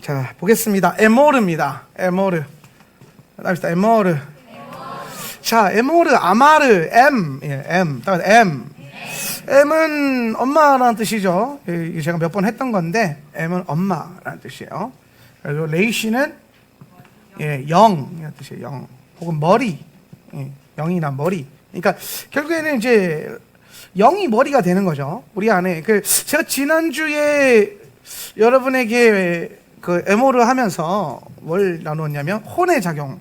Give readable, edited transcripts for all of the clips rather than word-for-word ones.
자, 보겠습니다. 에모르입니다. 에모르. 나갑시다. 에모르. 자, 에모르, 아마르, M. 예, M. M. M은 엄마라는 뜻이죠. 이게 제가 몇 번 했던 건데, M은 엄마라는 뜻이에요. 그리고 레이시는 예, 영이라는 뜻이에요. 영. 혹은 머리. 예, 영이나 머리. 그러니까 결국에는 이제 영이 머리가 되는 거죠. 우리 안에. 제가 지난주에 여러분에게 그 에모르 하면서 뭘 나누었냐면 혼의 작용.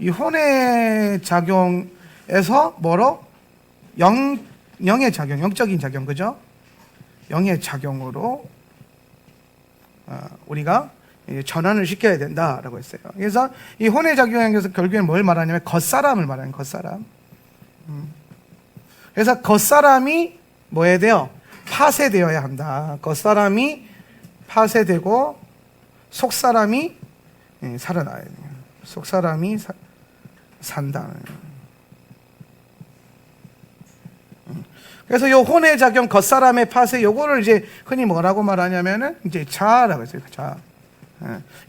이 혼의 작용에서 뭐로? 영의 작용, 영적인 작용, 그죠? 영의 작용으로 우리가 전환을 시켜야 된다라고 했어요. 그래서 이 혼의 작용에서 결국엔 뭘 말하냐면 겉사람을 말하는 겉사람. 그래서 겉사람이 뭐 해야 돼요? 파쇄되어야 한다. 겉사람이 파쇄되고 속사람이 살아나야 돼요. 속사람이 산다. 그래서 이 혼의 작용, 겉사람의 파쇄, 요거를 이제 흔히 뭐라고 말하냐면은 이제 자아라고 했어요. 자아.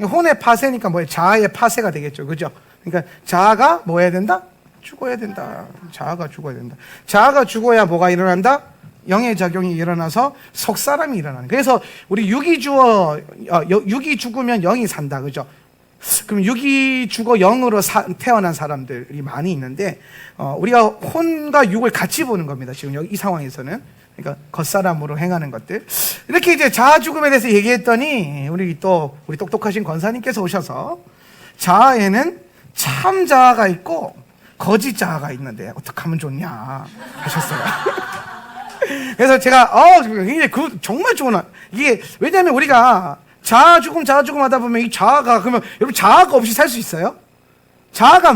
혼의 파쇄니까 뭐예요? 자아의 파쇄가 되겠죠. 그죠? 그러니까 자아가 뭐 해야 된다? 죽어야 된다. 자아가 죽어야 된다. 자아가 죽어야 뭐가 일어난다? 영의 작용이 일어나서 속사람이 일어나는. 그래서 우리 육이 죽으면 영이 산다. 그죠? 그럼 육이 죽어 영으로 태어난 사람들이 많이 있는데, 우리가 혼과 육을 같이 보는 겁니다. 지금 여기 이 상황에서는. 그러니까 겉사람으로 행하는 것들. 이렇게 이제 자아 죽음에 대해서 얘기했더니, 우리 똑똑하신 권사님께서 오셔서, 자아에는 참 자아가 있고, 거짓 자아가 있는데, 어떻게 하면 좋냐 하셨어요. 그래서 제가, 굉장히 정말 좋은, 이게, 왜냐면 우리가, 자아 죽음 하다 보면 이 자아가, 그러면 여러분 자아가 없이 살 수 있어요? 자아가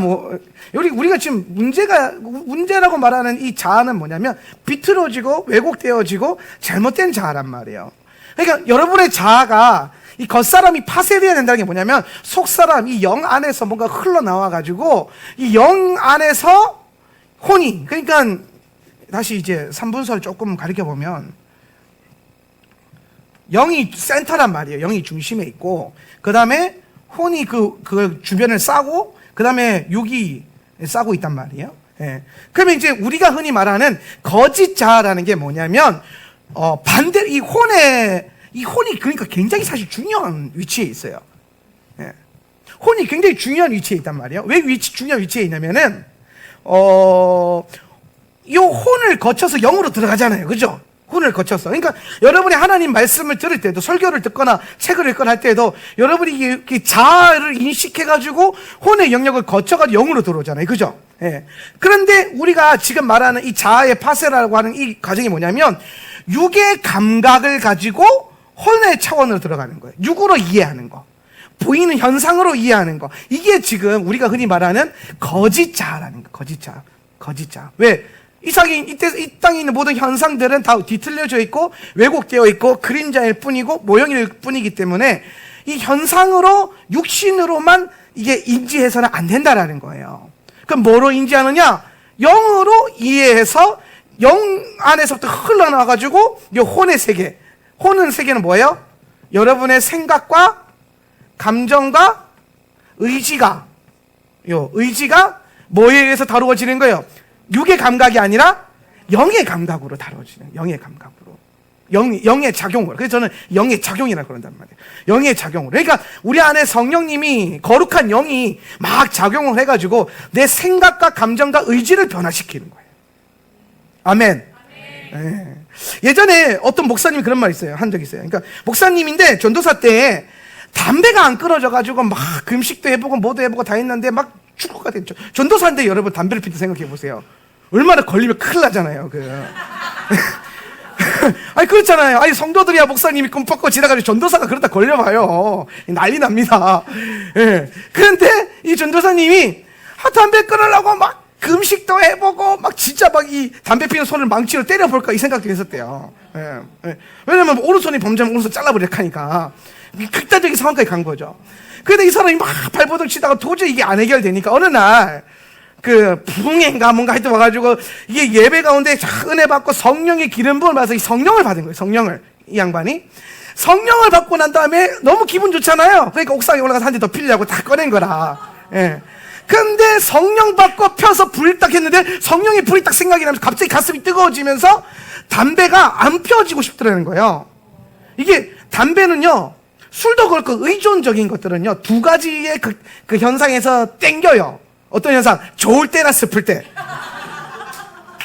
우리가 지금 문제라고 말하는 이 자아는 뭐냐면 비틀어지고 왜곡되어지고 잘못된 자아란 말이에요. 그러니까 여러분의 자아가 이 겉사람이 파쇄되어야 된다는 게 뭐냐면 속사람, 이 영 안에서 뭔가 흘러나와가지고 이 영 안에서 혼이, 그러니까 다시 이제 3분설 조금 가르쳐보면 영이 센터란 말이에요. 영이 중심에 있고, 그 다음에 혼이 그 주변을 싸고, 그 다음에 육이 싸고 있단 말이에요. 예. 그러면 이제 우리가 흔히 말하는 거짓 자아라는 게 뭐냐면, 반대로 이 혼이 그러니까 굉장히 사실 중요한 위치에 있어요. 예. 혼이 굉장히 중요한 위치에 있단 말이에요. 왜 중요한 위치에 있냐면은, 이 혼을 거쳐서 영으로 들어가잖아요. 그죠? 혼을 거쳐서. 그러니까 여러분이 하나님 말씀을 들을 때도, 설교를 듣거나 책을 읽거나 할 때도 여러분이 이 자아를 인식해가지고 혼의 영역을 거쳐가지고 영으로 들어오잖아요. 그죠? 예. 그런데 우리가 지금 말하는 이 자아의 파쇄라고 하는 이 과정이 뭐냐면 육의 감각을 가지고 혼의 차원으로 들어가는 거예요. 육으로 이해하는 거. 보이는 현상으로 이해하는 거. 이게 지금 우리가 흔히 말하는 거짓 자아라는 거. 거짓 자아. 왜? 이 땅에 있는 모든 현상들은 다 뒤틀려져 있고 왜곡되어 있고 그림자일 뿐이고 모형일 뿐이기 때문에 이 현상으로 육신으로만 이게 인지해서는 안 된다라는 거예요. 그럼 뭐로 인지하느냐? 영으로 이해해서 영 안에서부터 흘러나와가지고 이 혼의 세계. 혼의 세계는 뭐예요? 여러분의 생각과 감정과 의지가 뭐에 의해서 다루어지는 거예요? 육의 감각이 아니라 영의 감각으로 다뤄지는, 영의 감각으로. 영의 작용으로. 그래서 저는 영의 작용이라고 그런단 말이에요. 영의 작용으로. 그러니까 우리 안에 성령님이, 거룩한 영이 막 작용을 해가지고 내 생각과 감정과 의지를 변화시키는 거예요. 아멘. 네. 예전에 어떤 목사님이 그런 말 있어요. 한 적 있어요. 그러니까 목사님인데 전도사 때 담배가 안 끊어져가지고 막 금식도 해보고 뭐도 해보고 다 했는데 막 죽을 것 같았죠. 전도사인데 여러분 담배를 피우다 생각해 보세요. 얼마나 걸리면 큰일 나잖아요. 아니 그렇잖아요. 아니 성도들이야 목사님이 꿈뻑고 지나가지고 전도사가 그러다 걸려봐요. 난리 납니다. 예. 그런데 이 전도사님이 담배 끊으려고 막 금식도 해보고 막 진짜 막 이 담배 피는 손을 망치로 때려볼까 이 생각도 했었대요. 예. 예. 왜냐면 오른손이 범죄면 오른손 잘라버릴까 하니까 극단적인 상황까지 간 거죠. 근데 이 사람이 막 발버둥 치다가 도저히 이게 안 해결되니까 어느 날 부흥회인가 뭔가 하여튼 와가지고 이게 예배 가운데 은혜 받고 성령의 기름 부음을 받아서 이 성령을 받은 거예요. 성령을 이 양반이. 성령을 받고 난 다음에 너무 기분 좋잖아요. 그러니까 옥상에 올라가서 한 대 더 피려고 다 꺼낸 거라. 예. 근데 성령 받고 펴서 불이 딱 했는데 성령이 불이 딱 생각이 나면서 갑자기 가슴이 뜨거워지면서 담배가 안 펴지고 싶더라는 거예요. 이게 담배는요, 술도 그렇고 의존적인 것들은요, 두 가지의 그 현상에서 땡겨요. 어떤 현상? 좋을 때나 슬플 때.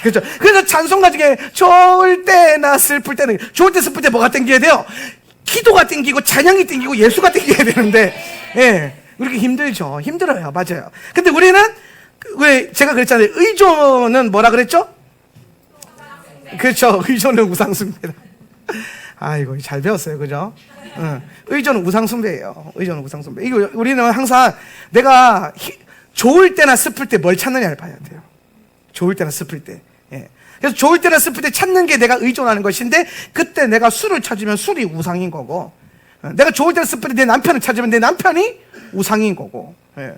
그렇죠. 그래서 찬송가 중에 좋을 때나 슬플 때는, 좋을 때 슬플 때 뭐가 땡겨야 돼요? 기도가 땡기고 찬양이 땡기고 예수가 땡겨야 되는데, 예. 그렇게 힘들죠. 힘들어요. 맞아요. 근데 우리는, 왜, 제가 그랬잖아요. 의존은 뭐라 그랬죠? 그렇죠. 의존은 우상숭배다. 아이고, 잘 배웠어요. 그죠? 응. 의존은 우상숭배예요. 의존은 우상숭배. 이거 우리는 항상 내가 좋을 때나 슬플 때 뭘 찾느냐를 봐야 돼요. 좋을 때나 슬플 때. 예. 그래서 좋을 때나 슬플 때 찾는 게 내가 의존하는 것인데, 그때 내가 술을 찾으면 술이 우상인 거고, 내가 좋을 때나 슬플 때 내 남편을 찾으면 내 남편이 우상인 거고, 예.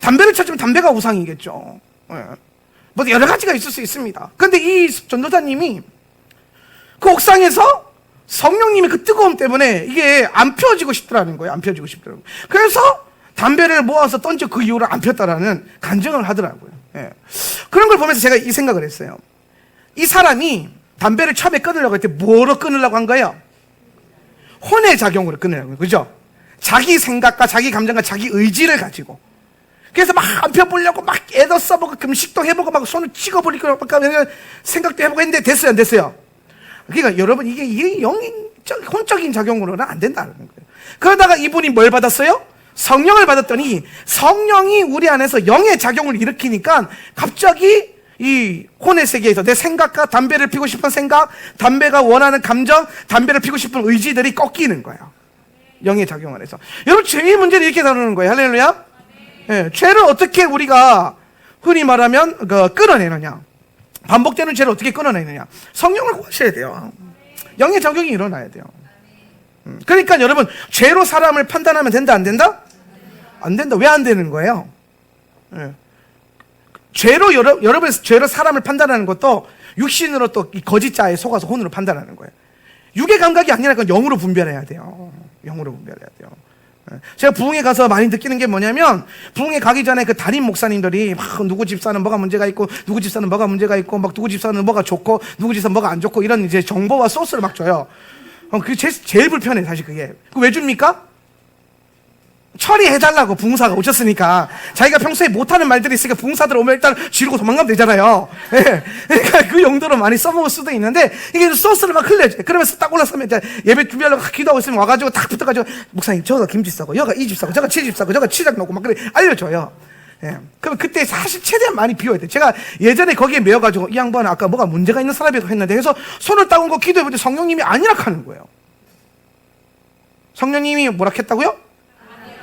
담배를 찾으면 담배가 우상이겠죠. 예. 뭐 여러 가지가 있을 수 있습니다. 근데 이 전도사님이 그 옥상에서 성령님의 그 뜨거움 때문에 이게 안 펴지고 싶더라는 거예요. 안 펴지고 싶더라고요. 그래서 담배를 모아서 던져 그 이후로 안 폈다라는 간증을 하더라고요. 예. 그런 걸 보면서 제가 이 생각을 했어요. 이 사람이 담배를 처음에 끊으려고 할 때 뭐로 끊으려고 한 거예요? 혼의 작용으로 끊으려고. 그죠? 자기 생각과 자기 감정과 자기 의지를 가지고. 그래서 막 안 펴보려고 막 애도 써보고 금식도 해보고 막 손을 찍어버리고 막 생각도 해보고 했는데 됐어요, 안 됐어요? 그러니까 여러분, 이게 혼적인 작용으로는 안 된다는 거예요. 그러다가 이분이 뭘 받았어요? 성령을 받았더니 성령이 우리 안에서 영의 작용을 일으키니까 갑자기 이 혼의 세계에서 내 생각과 담배를 피고 싶은 생각, 담배가 원하는 감정, 담배를 피고 싶은 의지들이 꺾이는 거예요. 영의 작용을 해서. 여러분, 죄의 문제를 이렇게 다루는 거예요. 할렐루야. 예, 죄를 어떻게 우리가 흔히 말하면 끊어내느냐, 반복되는 죄를 어떻게 끊어내느냐, 성령을 구하셔야 돼요. 영의 작용이 일어나야 돼요. 그러니까 여러분, 죄로 사람을 판단하면 된다, 안 된다? 안 된다. 왜 안 되는 거예요? 예. 죄로 여러분의 죄로 사람을 판단하는 것도 육신으로 또 거짓자에 속아서 혼으로 판단하는 거예요. 육의 감각이 아니라 그건 영으로 분별해야 돼요. 영으로 분별해야 돼요. 제가 부흥회 가서 많이 느끼는 게 뭐냐면, 부흥회 가기 전에 그 담임 목사님들이 막 누구 집사는 뭐가 문제가 있고, 누구 집사는 뭐가 문제가 있고, 막 누구 집사는 뭐가 좋고, 누구 집사는 뭐가 안 좋고, 이런 이제 정보와 소스를 막 줘요. 그게 제일 불편해, 사실 그게. 왜 줍니까? 처리해달라고. 부흥사가 오셨으니까. 자기가 평소에 못하는 말들이 있으니까 부흥사들 오면 일단 지르고 도망가면 되잖아요. 예. 그러니까 그 용도로 많이 써먹을 수도 있는데, 이게 소스를 막 흘려줘요. 그러면서 딱 올라서면 이제 예배 준비하려고 기도하고 있으면 와가지고 딱 붙어가지고, 목사님, 저가 김치 싸고, 여가 이 집 싸고, 저가 치집 싸고, 저가 치작 넣고 막 그래 알려줘요. 예. 그럼 그때 사실 최대한 많이 비워야 돼요. 제가 예전에 거기에 매여가지고, 이 양반은 아까 뭐가 문제가 있는 사람이라고 했는데 해서 손을 따온 거 기도해보는데 성령님이 아니라 하는 거예요. 성령님이 뭐라 했다고요?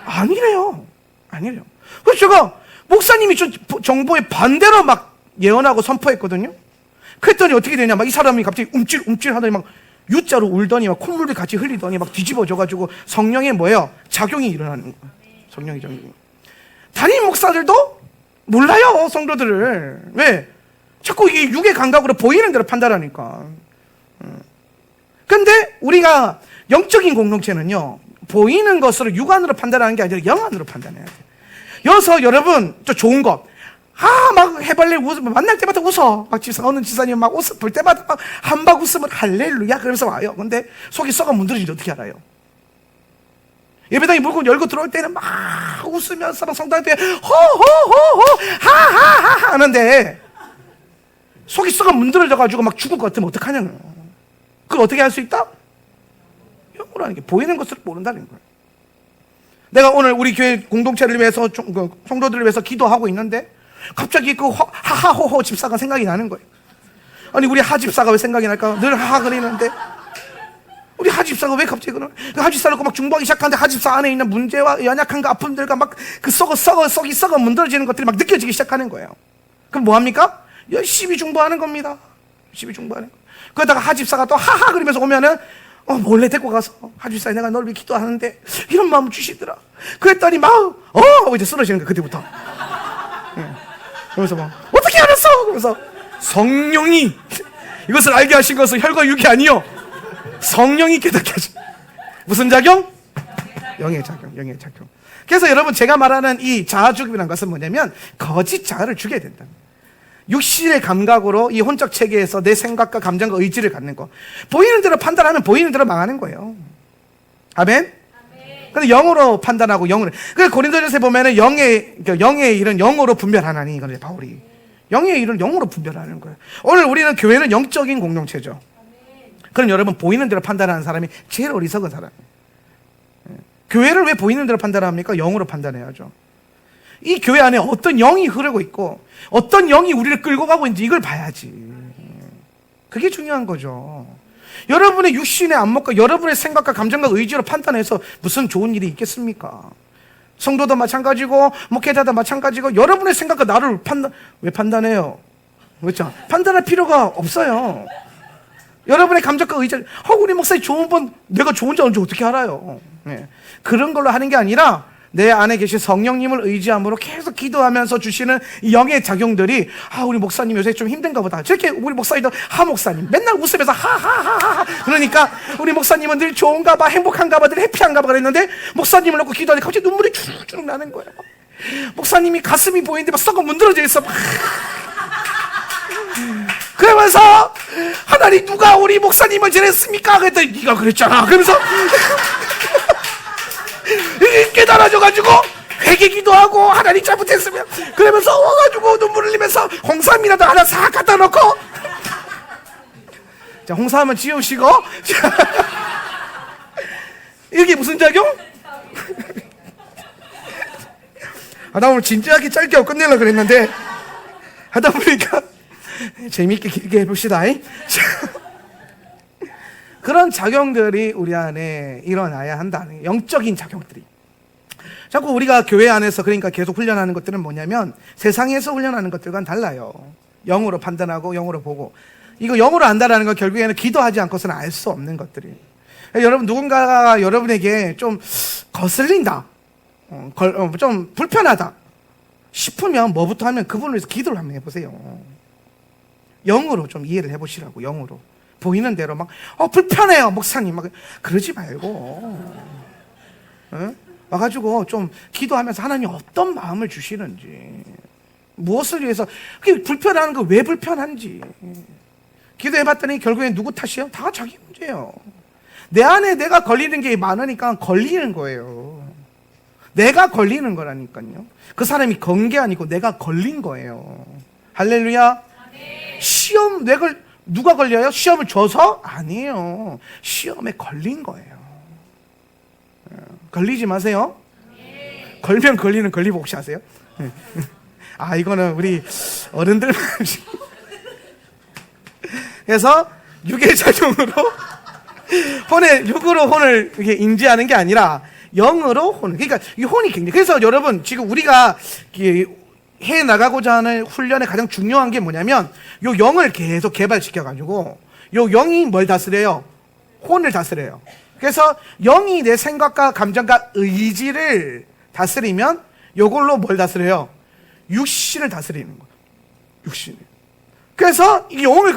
아니래요. 아니래요. 그래서 제가 목사님이 준 정보에 반대로 막 예언하고 선포했거든요. 그랬더니 어떻게 되냐, 막 이 사람이 갑자기 움찔움찔 하더니 막 U자로 울더니 막 콧물을 같이 흘리더니 막 뒤집어져가지고 성령의 뭐예요? 작용이 일어나는 거예요. 성령의 작용이. 담임 목사들도 몰라요, 성도들을. 왜? 자꾸 이 육의 감각으로 보이는 대로 판단하니까. 근데 우리가 영적인 공동체는요, 보이는 것으로 육안으로 판단하는 게 아니라 영안으로 판단해야 돼요. 여기서 여러분, 저 좋은 것, 막 해발레 만날 때마다 웃어. 막 어느 지사님 막 볼 때마다 막 한박 웃으면 할렐루야 그러면서 와요. 근데 속이 썩어 문드러지지 어떻게 알아요? 예배당에 물건 열고 들어올 때는 막 웃으면서 막 성당에 호호호호 하하하 하는데 속이 썩어 문드러져가지고 막 죽을 것 같으면 어떡하냐는. 그걸 어떻게 할 수 있다? 영으로 하는 게, 보이는 것을 모른다는 거예요. 내가 오늘 우리 교회 공동체를 위해서, 성도들을 위해서 기도하고 있는데 갑자기 그 하하호호 집사가 생각이 나는 거예요. 아니, 우리 하집사가 왜 생각이 날까? 늘 하하 그리는데 우리 하집사가 왜 갑자기 그러나? 그 하집사를 막 중보하기 시작하는데 하집사 안에 있는 문제와 연약함과 아픔들과 막 그 속이 썩어 문드러지는 것들이 막 느껴지기 시작하는 거예요. 그럼 뭐 합니까? 열심히 중보하는 겁니다. 열심히 중보하는 거예요. 그러다가 하집사가 또 하하 그리면서 오면은 몰래 데리고 가서, 하집사 내가 널 위해 기도하는데 이런 마음을 주시더라. 그랬더니 막 이제 쓰러지는 거야, 그때부터. 그러면서 막 어떻게 알았어? 그러면서 성령이 이것을 알게 하신 것은 혈과 육이 아니요 성령이 깨닫게 하신. 무슨 작용? 영의 작용, 영의 작용. 그래서 여러분 제가 말하는 이 자아 죽임이라는 것은 뭐냐면 거짓 자아를 죽여야 된다. 육신의 감각으로 이 혼적 체계에서 내 생각과 감정과 의지를 갖는 거. 보이는 대로 판단하면 보이는 대로 망하는 거예요. 아멘? 근데 영으로 판단하고 영으로. 그래서 고린도전서에 보면은 영의 일은 영으로 분별하나니, 이거는 바울이. 영의 일은 영으로 분별하는 거예요. 오늘 우리는 교회는 영적인 공동체죠. 그럼 여러분 보이는 대로 판단하는 사람이 제일 어리석은 사람이에요. 교회를 왜 보이는 대로 판단합니까? 영으로 판단해야죠. 이 교회 안에 어떤 영이 흐르고 있고 어떤 영이 우리를 끌고 가고 있는지 이걸 봐야지. 그게 중요한 거죠. 여러분의 육신의 안목과 여러분의 생각과 감정과 의지로 판단해서 무슨 좋은 일이 있겠습니까? 성도도 마찬가지고 목회자도 마찬가지고 여러분의 생각과 나를 왜 판단해요? 그렇죠? 판단할 필요가 없어요. 여러분의 감정과 의지, 우리 목사님 좋은 분, 내가 좋은 줄 어떻게 알아요? 네. 그런 걸로 하는 게 아니라 내 안에 계신 성령님을 의지함으로 계속 기도하면서 주시는 이 영의 작용들이, 우리 목사님 요새 좀 힘든가 보다. 저렇게 우리 목사님도 목사님 맨날 웃으면서 하하하하 그러니까 우리 목사님은 늘 좋은가 봐, 행복한가 봐, 늘 해피한가 봐 그랬는데 목사님을 놓고 기도하니까 갑자기 눈물이 주룩주룩 나는 거예요. 목사님이 가슴이 보이는데 막 썩어 문드러져 있어. 그러면서 하나님 누가 우리 목사님을 저랬습니까? 그랬더니 네가 그랬잖아. 그러면서 깨달아져가지고 회개기도 하고 하나님 잘못했으면 그러면서 와가지고 눈물 흘리면서 홍삼이라도 하나 싹 갖다 놓고 자, 홍삼은 지우시고 이게 무슨 작용? 나 오늘 진지하게 짧게 하고 끝내려고 그랬는데 하다 보니까 재미있게 길게 해봅시다. 그런 작용들이 우리 안에 일어나야 한다는 영적인 작용들이. 자꾸 우리가 교회 안에서 그러니까 계속 훈련하는 것들은 뭐냐면 세상에서 훈련하는 것들과는 달라요. 영으로 판단하고 영으로 보고. 이거 영으로 안다라는 건 결국에는 기도하지 않고서는 알 수 없는 것들이. 여러분 누군가가 여러분에게 좀 거슬린다, 좀 불편하다 싶으면 뭐부터 하면 그분을 위해서 기도를 한번 해보세요. 영으로 좀 이해를 해보시라고. 영으로 보이는 대로 막 불편해요 목사님 막 그러지 말고 와가지고 좀 기도하면서 하나님 어떤 마음을 주시는지, 무엇을 위해서 그게 불편한 거 왜 불편한지 기도해봤더니 결국엔 누구 탓이에요? 다 자기 문제예요. 내 안에 내가 걸리는 게 많으니까 걸리는 거예요. 내가 걸리는 거라니까요. 그 사람이 건 게 아니고 내가 걸린 거예요. 할렐루야. 시험 누가 걸려요? 시험을 줘서? 아니에요. 시험에 걸린 거예요. 걸리지 마세요. 걸면 걸리는 걸리복 혹시 아세요? 이거는 우리 어른들만. 그래서 육의 작용으로 육으로 혼을 인지하는 게 아니라 영으로 혼을. 그러니까 이 혼이 굉장히. 그래서 여러분 지금 우리가 해 나가고자 하는 훈련의 가장 중요한 게 뭐냐면 요 영을 계속 개발시켜가지고 요 영이 뭘 다스려요? 혼을 다스려요. 그래서 영이 내 생각과 감정과 의지를 다스리면 요걸로 뭘 다스려요? 육신을 다스리는 거예요. 육신을. 그래서 이 영이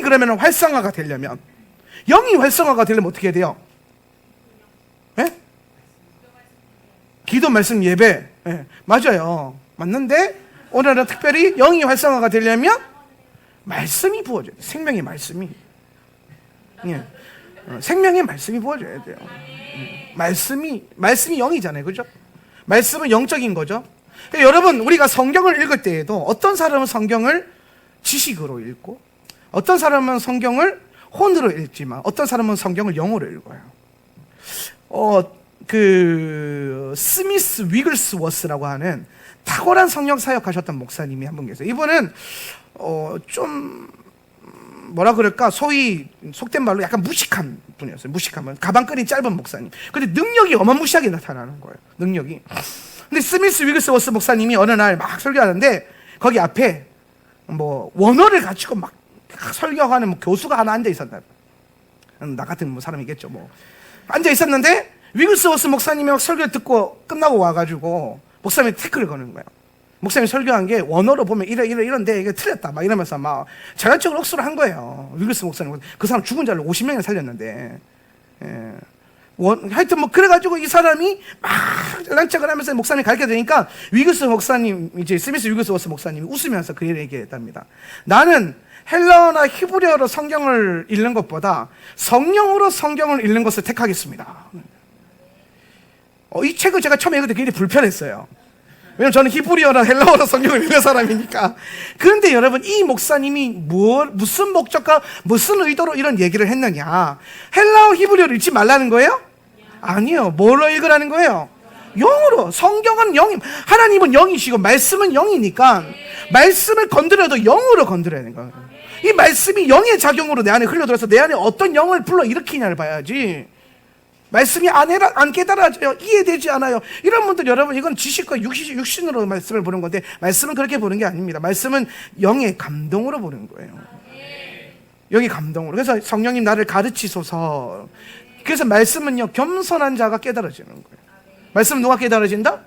그러면 활성화가 되려면, 영이 활성화가 되려면 어떻게 해야 돼요? 네? 기도, 말씀, 예배. 네, 맞아요. 맞는데 오늘은 특별히 영이 활성화가 되려면 말씀이 부어져야 돼요. 생명의 말씀이. 생명의 말씀이 부어져야 돼요. 말씀이 영이잖아요. 그죠? 말씀은 영적인 거죠. 그러니까 여러분 우리가 성경을 읽을 때에도 어떤 사람은 성경을 지식으로 읽고 어떤 사람은 성경을 혼으로 읽지만 어떤 사람은 성경을 영어로 읽어요. 스미스 위글스워스라고 하는 탁월한 성령 사역하셨던 목사님이 한 분 계세요. 이분은 좀 뭐라 그럴까, 소위 속된 말로 약간 무식한 분이었어요. 무식한, 가방끈이 짧은 목사님. 근데 능력이 어마무시하게 나타나는 거예요. 능력이. 근데 스미스 위글스워스 목사님이 어느 날 막 설교하는데 거기 앞에 원어를 가지고 막 설교하는 교수가 하나 앉아 있었나. 나 같은 사람이겠죠. 앉아 있었는데 위글스워스 목사님이 막 설교 듣고 끝나고 와가지고 목사님이 태클을 거는 거예요. 목사님이 설교한 게 원어로 보면 이런데 이게 틀렸다 막 이러면서 막 자연적으로 억수를 한 거예요. 위글스 목사님. 그 사람 죽은 자를 50명이나 살렸는데. 하여튼 뭐 그래가지고 이 사람이 막 랑짝을 하면서 목사님 가르쳐 드리니까 위그스 목사님, 이제 스미스 위그스워스 목사님이 웃으면서 그 얘기했답니다. 나는 헬라어나 히브리어로 성경을 읽는 것보다 성령으로 성경을 읽는 것을 택하겠습니다. 이 책을 제가 처음에 읽을 때 굉장히 불편했어요. 왜냐면 저는 히브리어나 헬라어로 성경을 읽는 사람이니까. 그런데 여러분, 이 목사님이 무슨 목적과 무슨 의도로 이런 얘기를 했느냐? 헬라어 히브리어를 읽지 말라는 거예요? 아니요. 뭘로 읽으라는 거예요? 영으로. 성경은 영이, 하나님은 영이시고 말씀은 영이니까 말씀을 건드려도 영으로 건드려야 되는 거예요. 이 말씀이 영의 작용으로 내 안에 흘러들어서 내 안에 어떤 영을 불러일으키냐를 봐야지. 말씀이 안 깨달아져요. 이해되지 않아요. 이런 분들, 여러분, 이건 지식과 육신으로 말씀을 보는 건데, 말씀은 그렇게 보는 게 아닙니다. 말씀은 영의 감동으로 보는 거예요. 영의 감동으로. 그래서 성령님 나를 가르치소서. 그래서 말씀은요, 겸손한 자가 깨달아지는 거예요. 말씀은 누가 깨달아진다?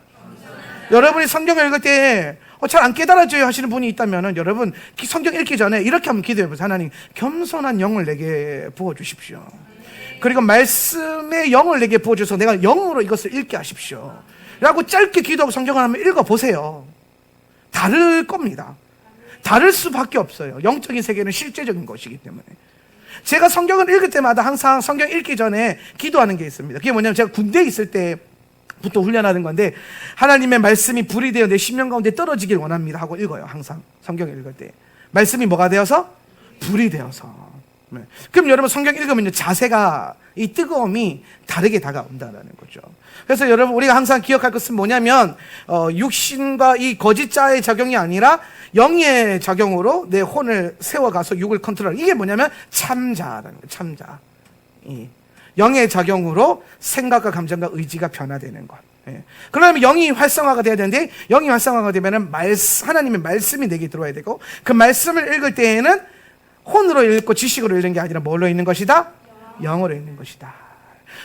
여러분이 성경을 읽을 때 잘 안 깨달아져요 하시는 분이 있다면 여러분, 성경 읽기 전에 이렇게 한번 기도해 보세요. 하나님, 겸손한 영을 내게 부어주십시오. 그리고 말씀의 영을 내게 부어줘서 내가 영으로 이것을 읽게 하십시오 라고 짧게 기도하고 성경을 한번 읽어보세요. 다를 겁니다. 다를 수밖에 없어요. 영적인 세계는 실제적인 것이기 때문에. 제가 성경을 읽을 때마다 항상 성경 읽기 전에 기도하는 게 있습니다. 그게 뭐냐면, 제가 군대에 있을 때부터 훈련하는 건데, 하나님의 말씀이 불이 되어 내 심령 가운데 떨어지길 원합니다 하고 읽어요. 항상 성경을 읽을 때 말씀이 뭐가 되어서? 불이 되어서. 네. 그럼 여러분, 성경 읽으면 자세가, 이 뜨거움이 다르게 다가온다는 거죠. 그래서 여러분, 우리가 항상 기억할 것은 뭐냐면, 육신과 이 거짓자의 작용이 아니라 영의 작용으로 내 혼을 세워가서 육을 컨트롤. 이게 뭐냐면 참자라는 거예요. 참자. 영의 작용으로 생각과 감정과 의지가 변화되는 것. 예. 그러면 영이 활성화가 돼야 되는데, 영이 활성화가 되면은 하나님의 말씀이 내게 들어와야 되고, 그 말씀을 읽을 때에는 혼으로 읽고 지식으로 읽는 게 아니라 뭘로 읽는 것이다? 영어로 읽는 것이다.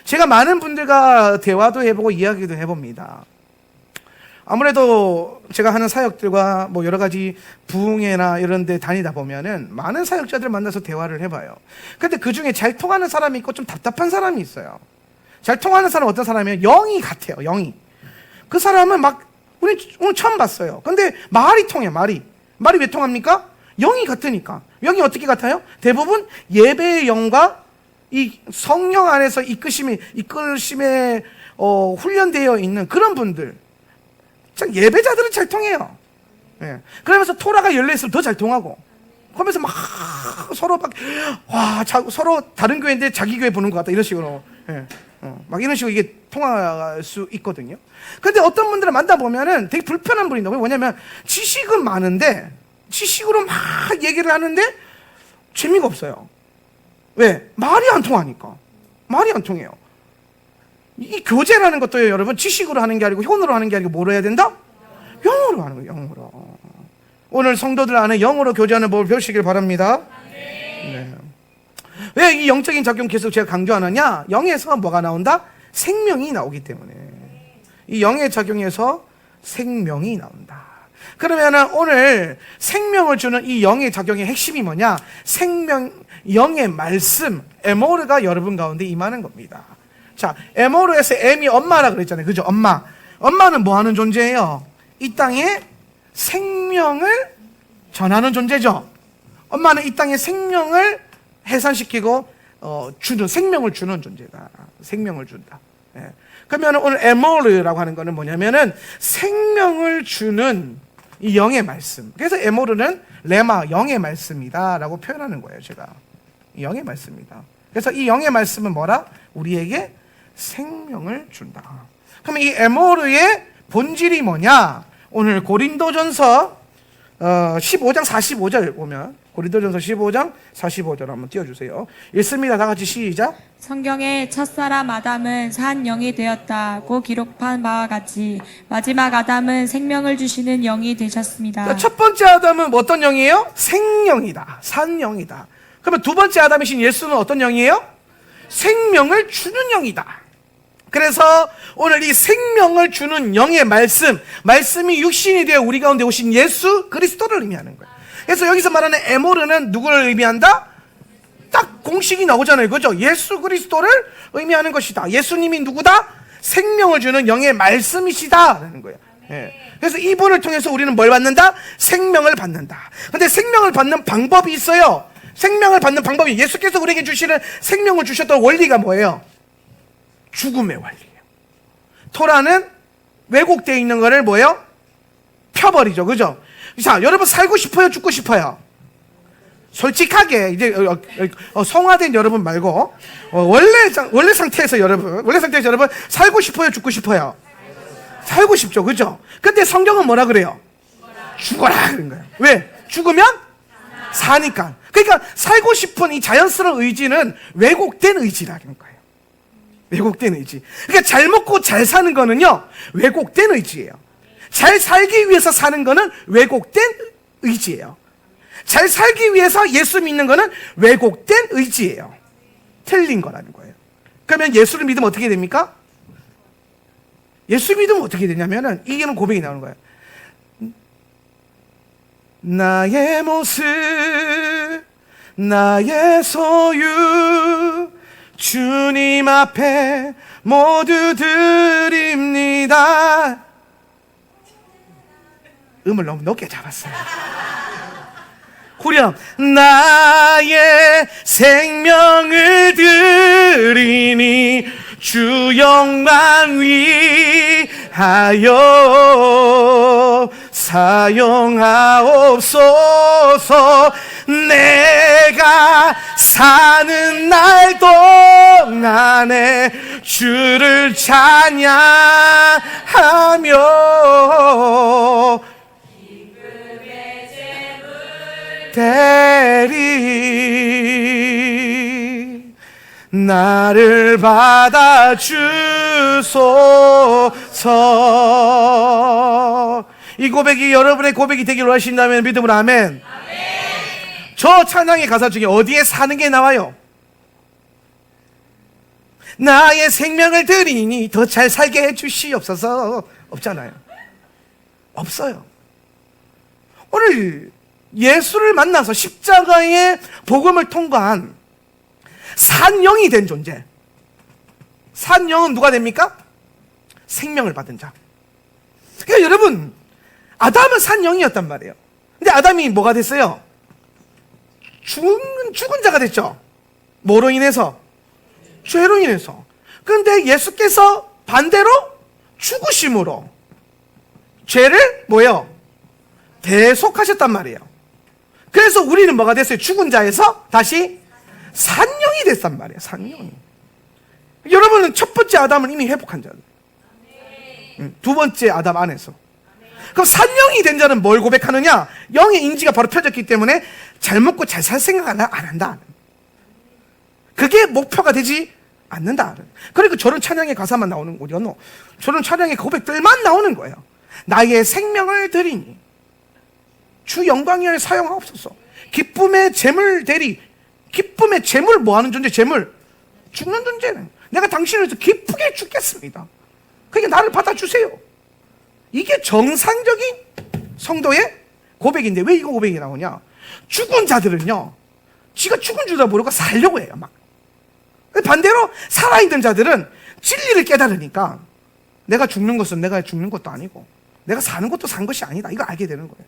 제가 많은 분들과 대화도 해보고 이야기도 해봅니다. 아무래도 제가 하는 사역들과 뭐 여러 가지 부흥회나 이런 데 다니다 보면은 많은 사역자들 만나서 대화를 해봐요. 근데 그 중에 잘 통하는 사람이 있고 좀 답답한 사람이 있어요. 잘 통하는 사람은 어떤 사람이에요? 영이 같아요. 영이. 그 사람은 막 오늘 처음 봤어요. 근데 말이 통해. 말이 왜 통합니까? 영이 같으니까. 영이 어떻게 같아요? 대부분 예배의 영과 이 성령 안에서 이끌심에 훈련되어 있는 그런 분들. 참 예배자들은 잘 통해요. 예. 그러면서 토라가 열려있으면 더 잘 통하고. 그러면서 막 서로 서로 다른 교회인데 자기 교회 보는 것 같다. 이런 식으로. 예. 막 이런 식으로 이게 통할 수 있거든요. 근데 어떤 분들을 만나보면은 되게 불편한 분이 있는 거예요. 뭐냐면 지식은 많은데, 지식으로 막 얘기를 하는데 재미가 없어요. 왜? 말이 안 통하니까. 말이 안 통해요. 이 교제라는 것도요, 여러분, 지식으로 하는 게 아니고 혼으로 하는 게 아니고 뭐로 해야 된다? 영어로 하는 거예요. 영어로. 오늘 성도들 안에 영어로 교제하는 법을 배우시길 바랍니다. 네. 왜 이 영적인 작용 계속 제가 강조하느냐? 영에서 뭐가 나온다? 생명이 나오기 때문에. 이 영의 작용에서 생명이 나온다. 그러면은 오늘 생명을 주는 이 영의 작용의 핵심이 뭐냐? 영의 말씀, 에모르가 여러분 가운데 임하는 겁니다. 자, 에모르에서 M이 엄마라 그랬잖아요. 그죠? 엄마. 엄마는 뭐 하는 존재예요? 이 땅에 생명을 전하는 존재죠. 엄마는 이 땅에 생명을 해산시키고, 생명을 주는 존재다. 생명을 준다. 예. 그러면 오늘 에모르라고 하는 거는 뭐냐면은 생명을 주는 이 영의 말씀. 그래서 에모르는 레마, 영의 말씀이다 라고 표현하는 거예요. 제가 영의 말씀이다. 그래서 이 영의 말씀은 뭐라? 우리에게 생명을 준다. 그럼 이 에모르의 본질이 뭐냐? 오늘 고린도전서 15장 45절 보면, 고린도전서 15장 45절 한번 띄워주세요. 읽습니다. 다 같이 시작. 성경에 첫사람 아담은 산 영이 되었다고 기록한 바와 같이 마지막 아담은 생명을 주시는 영이 되셨습니다. 첫 번째 아담은 어떤 영이에요? 생명이다. 산 영이다. 그러면 두 번째 아담이신 예수는 어떤 영이에요? 생명을 주는 영이다. 그래서 오늘 이 생명을 주는 영의 말씀이 육신이 되어 우리 가운데 오신 예수 그리스도를 의미하는 거예요. 그래서 여기서 말하는 에모르는 누구를 의미한다? 딱 공식이 나오잖아요. 그죠? 예수 그리스도를 의미하는 것이다. 예수님이 누구다? 생명을 주는 영의 말씀이시다 라는 거예요. 예. 그래서 이분을 통해서 우리는 뭘 받는다? 생명을 받는다. 근데 생명을 받는 방법이 있어요. 생명을 받는 방법이, 예수께서 우리에게 주시는 생명을 주셨던 원리가 뭐예요? 죽음의 원리예요. 토라는 왜곡되어 있는 거를 뭐예요? 펴버리죠. 그죠? 자, 여러분 살고 싶어요? 죽고 싶어요? 솔직하게, 이제 성화된 여러분 말고 원래 상태에서 여러분 살고 싶어요? 죽고 싶어요? 살고 싶죠. 그죠? 근데 성경은 뭐라 그래요? 죽어라 그런 거예요. 왜? 죽으면 사니까. 그러니까 살고 싶은 이 자연스러운 의지는 왜곡된 의지라는 거예요. 왜곡된 의지. 그러니까 잘 먹고 잘 사는 거는요, 왜곡된 의지예요. 잘 살기 위해서 사는 거는 왜곡된 의지예요. 잘 살기 위해서 예수 믿는 거는 왜곡된 의지예요. 틀린 거라는 거예요. 그러면 예수를 믿으면 어떻게 됩니까? 예수 믿으면 어떻게 되냐면은, 이게는 고백이 나오는 거예요. 나의 모습, 나의 소유, 주님 앞에 모두 드립니다. 음을 너무 높게 잡았어요. 후렴. 나의 생명을 드리니 주 영광 위하여 사용하옵소서. 내가 사는 날 동안에 주를 찬양하며 대리 나를 받아주소서. 이 고백이 여러분의 고백이 되기를 원하신다면 믿음으로 아멘. 저 찬양의 가사 중에 어디에 사는 게 나와요? 나의 생명을 드리니 더 잘 살게 해주시옵소서. 없잖아요. 없어요. 오늘 예수를 만나서 십자가의 복음을 통과한 산영이 된 존재. 산영은 누가 됩니까? 생명을 받은 자. 그러니까 여러분, 아담은 산영이었단 말이에요. 근데 아담이 뭐가 됐어요? 죽은 자가 됐죠. 뭐로 인해서? 죄로 인해서. 그런데 예수께서 반대로 죽으심으로 죄를 뭐예요? 대속하셨단 말이에요. 그래서 우리는 뭐가 됐어요? 죽은 자에서 다시 산영이 됐단 말이에요. 산영이. 여러분은 첫 번째 아담은 이미 회복한 자들. 두 번째 아담 안에서. 그럼 산영이 된 자는 뭘 고백하느냐? 영의 인지가 바로 펴졌기 때문에 잘 먹고 잘 살 생각 안 한다. 그게 목표가 되지 않는다. 그러니까 저런 찬양의 가사만 나오는 거죠. 저런 찬양의 고백들만 나오는 거예요. 나의 생명을 드리니 주 영광을 사용하옵소서. 기쁨의 재물 대리. 기쁨의 재물 뭐하는 존재? 재물 죽는 존재는 내가 당신을 위해서 기쁘게 죽겠습니다. 그러니까 나를 받아주세요. 이게 정상적인 성도의 고백인데 왜 이거 고백이 나오냐? 죽은 자들은요, 지가 죽은 줄도 모르고 살려고 해요. 막. 반대로 살아있는 자들은 진리를 깨달으니까 내가 죽는 것은 내가 죽는 것도 아니고 내가 사는 것도 산 것이 아니다. 이거 알게 되는 거예요.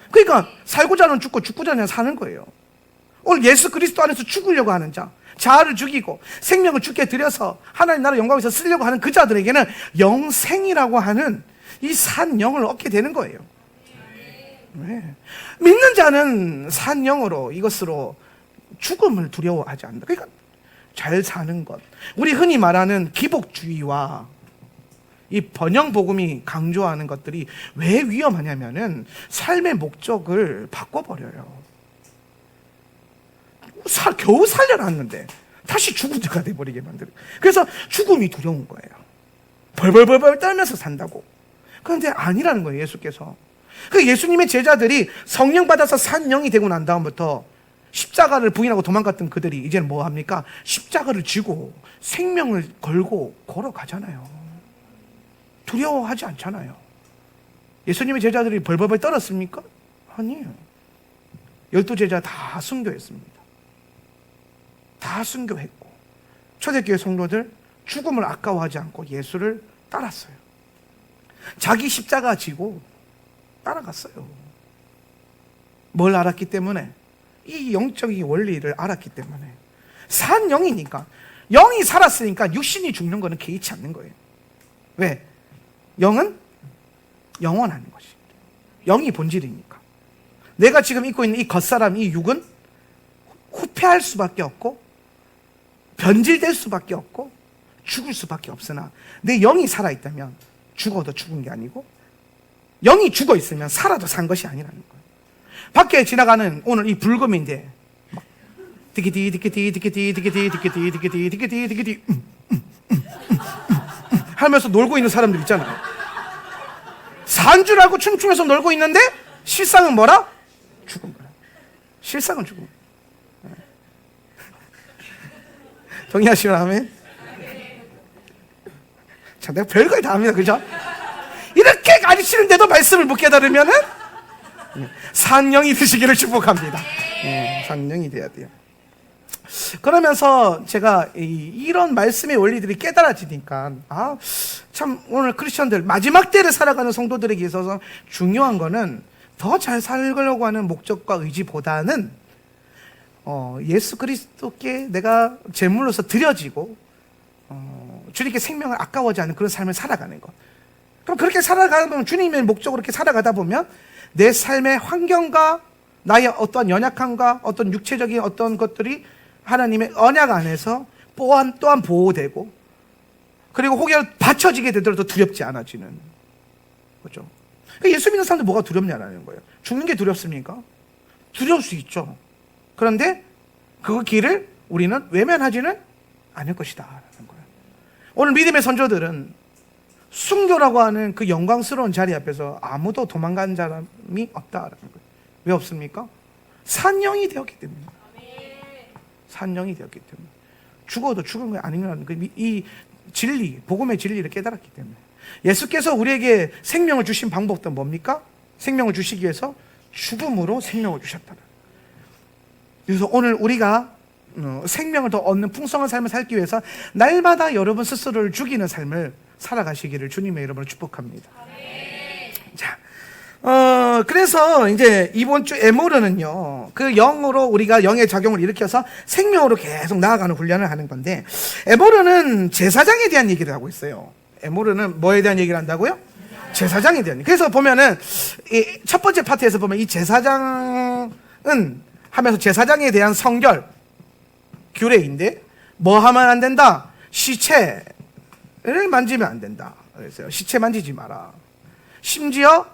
그러니까 살고자 하는 죽고 죽고자 하는 사는 거예요. 오늘 예수 그리스도 안에서 죽으려고 하는 자, 자아를 죽이고 생명을 죽게 들여서 하나님 나라 영광에서 쓰려고 하는 그 자들에게는 영생이라고 하는 이 산 영을 얻게 되는 거예요. 네. 믿는 자는 산 영으로 이것으로 죽음을 두려워하지 않는다. 그러니까 잘 사는 것. 우리 흔히 말하는 기복주의와 이 번영복음이 강조하는 것들이 왜 위험하냐면은 삶의 목적을 바꿔버려요. 겨우 살려놨는데 다시 죽은 자가 돼버리게 만들어요. 그래서 죽음이 두려운 거예요. 벌벌벌벌 떨면서 산다고. 그런데 아니라는 거예요, 예수께서. 그 예수님의 제자들이 성령 받아서 산 영이 되고 난 다음부터 십자가를 부인하고 도망갔던 그들이 이제는 뭐 합니까? 십자가를 지고 생명을 걸고 걸어가잖아요. 두려워하지 않잖아요. 예수님의 제자들이 벌벌벌 떨었습니까? 아니에요. 12 제자 다 순교했습니다. 다 순교했고, 초대교회 성도들 죽음을 아까워하지 않고 예수를 따랐어요. 자기 십자가 지고 따라갔어요. 뭘 알았기 때문에? 이 영적인 원리를 알았기 때문에. 산 영이니까, 영이 살았으니까 육신이 죽는 거는 개의치 않는 거예요. 왜? 영은 영원한 것이, 영이 본질이니까. 내가 지금 입고 있는 이 겉사람, 이 육은 후패할 수밖에 없고 변질될 수밖에 없고 죽을 수밖에 없으나, 내 영이 살아있다면 죽어도 죽은 게 아니고, 영이 죽어 있으면 살아도 산 것이 아니라는 거예요. 밖에 지나가는 오늘 이 불금인데 막 디기디 디기디 디기디 디기디 디기디 디기디 디기디 디기디 하면서 놀고 있는 사람들 있잖아요. 산 줄 알고 춤추면서 놀고 있는데 실상은 뭐라? 죽은 거야. 실상은 죽은 거야. 동의하시면 하면? 자, 내가 별걸 다 합니다. 그죠? 이렇게 가르치는데도 말씀을 못 깨달으면은 산영이 되시기를 축복합니다. 산영이 돼야 돼요. 그러면서 제가 이런 말씀의 원리들이 깨달아지니까, 참 오늘 크리스천들, 마지막 때를 살아가는 성도들에게 있어서 중요한 거는 더 잘 살려고 하는 목적과 의지보다는 예수 그리스도께 내가 제물로서 드려지고 주님께 생명을 아까워하지 않는 그런 삶을 살아가는 것. 그럼 그렇게 살아가다 보면, 주님의 목적으로 이렇게 살아가다 보면 내 삶의 환경과 나의 어떠한 연약함과 어떤 육체적인 어떤 것들이 하나님의 언약 안에서 또한 보호되고, 그리고 혹여 받쳐지게 되더라도 두렵지 않아지는 거죠. 그러니까 예수 믿는 사람들 뭐가 두렵냐라는 거예요. 죽는 게 두렵습니까? 두려울 수 있죠. 그런데 그 길을 우리는 외면하지는 않을 것이다 라는 거예요. 오늘 믿음의 선조들은 순교라고 하는 그 영광스러운 자리 앞에서 아무도 도망간 사람이 없다라는 거예요. 왜 없습니까? 산영이 되었기 때문입니다. 산영이 되었기 때문에. 죽어도 죽은 게 아니라는 이 진리, 복음의 진리를 깨달았기 때문에. 예수께서 우리에게 생명을 주신 방법도 뭡니까? 생명을 주시기 위해서 죽음으로 생명을 주셨다. 그래서 오늘 우리가 생명을 더 얻는 풍성한 삶을 살기 위해서 날마다 여러분 스스로를 죽이는 삶을 살아가시기를 주님의 이름으로 축복합니다. 자, 그래서 이제 이번 주 에모르는요, 그 영으로 우리가 영의 작용을 일으켜서 생명으로 계속 나아가는 훈련을 하는 건데, 에모르는 제사장에 대한 얘기를 하고 있어요. 에모르는 뭐에 대한 얘기를 한다고요? 제사장에 대한. 그래서 보면은 이 첫 번째 파트에서 보면 이 제사장은 하면서 제사장에 대한 성결 규례인데, 뭐 하면 안 된다? 시체를 만지면 안 된다. 그랬어요. 시체 만지지 마라. 심지어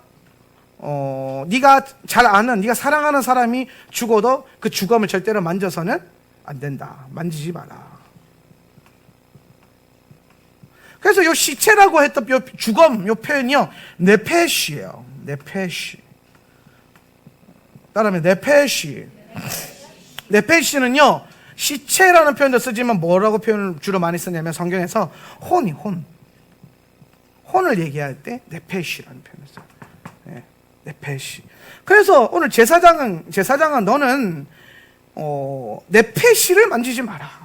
네가 잘 아는, 네가 사랑하는 사람이 죽어도 그 주검을 절대로 만져서는 안 된다. 만지지 마라. 그래서 요 시체라고 했던 요 주검, 요 표현이요, 네페시예요. 네페시. 따라하면 네페시. 네페시는요, 시체라는 표현도 쓰지만 뭐라고 표현을 주로 많이 쓰냐면 성경에서 혼을 얘기할 때 네페시라는 표현을 써요. 네, 네페시. 그래서 오늘 제사장은 너는 네페시를 만지지 마라.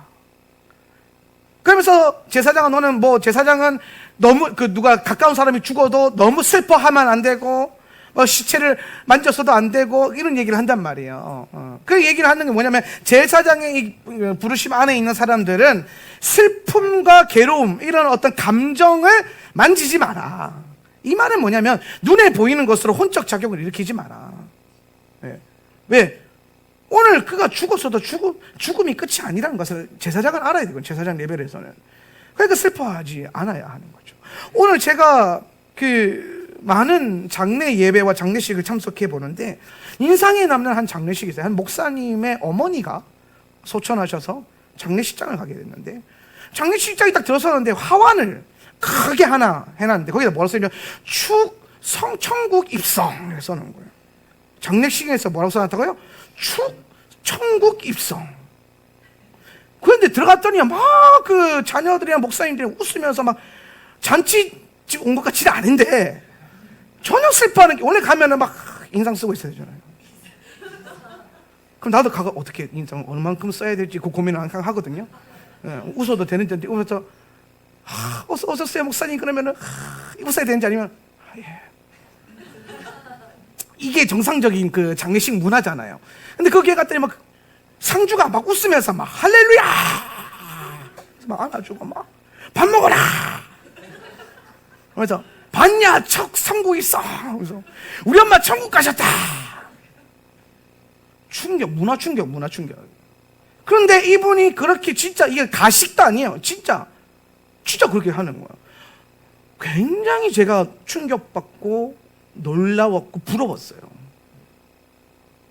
그러면서 제사장은 너무 누가 가까운 사람이 죽어도 너무 슬퍼하면 안 되고, 시체를 만졌어도 안 되고, 이런 얘기를 한단 말이에요. 그 얘기를 하는 게 뭐냐면, 제사장의 이 부르심 안에 있는 사람들은 슬픔과 괴로움, 이런 어떤 감정을 만지지 마라. 이 말은 뭐냐면, 눈에 보이는 것으로 혼적 작용을 일으키지 마라. 네. 왜? 오늘 그가 죽었어도 죽음이 끝이 아니라는 것을 제사장은 알아야 되거든요. 제사장 레벨에서는. 그러니까 슬퍼하지 않아야 하는 거죠. 오늘 제가 많은 장례 예배와 장례식을 참석해 보는데, 인상에 남는 한 장례식이 있어요. 한 목사님의 어머니가 소천하셔서 장례식장을 가게 됐는데, 장례식장이 딱 들어서는데 화환을 크게 하나 해놨는데, 거기다 뭐라고 써있냐면 천국 입성을 써놓은 거예요. 장례식에서 뭐라고 써놨다고요? 천국 입성. 그런데 들어갔더니 막 그 자녀들이랑 목사님들이 웃으면서 막 잔치 온 것 같지는 않은데, 전혀 슬퍼하는 게, 원래 가면은 막 인상 쓰고 있어야 되잖아요. 그럼 나도 가가 어떻게 인상 얼만큼 써야 될지 그 고민을 항상 하거든요. 예, 웃어도 되는지 웃어서 어서 오세요 목사님 그러면은 웃어야 되는지 아니면 예. 이게 정상적인 그 장례식 문화잖아요. 근데 거기에 갔더니 막 상주가 막 웃으면서 막 할렐루야 막 안아주고 막 밥 먹어라. 그래서 봤냐 척 천국 있어. 그래서 우리 엄마 천국 가셨다. 충격, 문화 충격. 그런데 이분이 그렇게 진짜 이게 가식도 아니에요. 진짜 그렇게 하는 거야. 굉장히 제가 충격받고 놀라웠고 부러웠어요.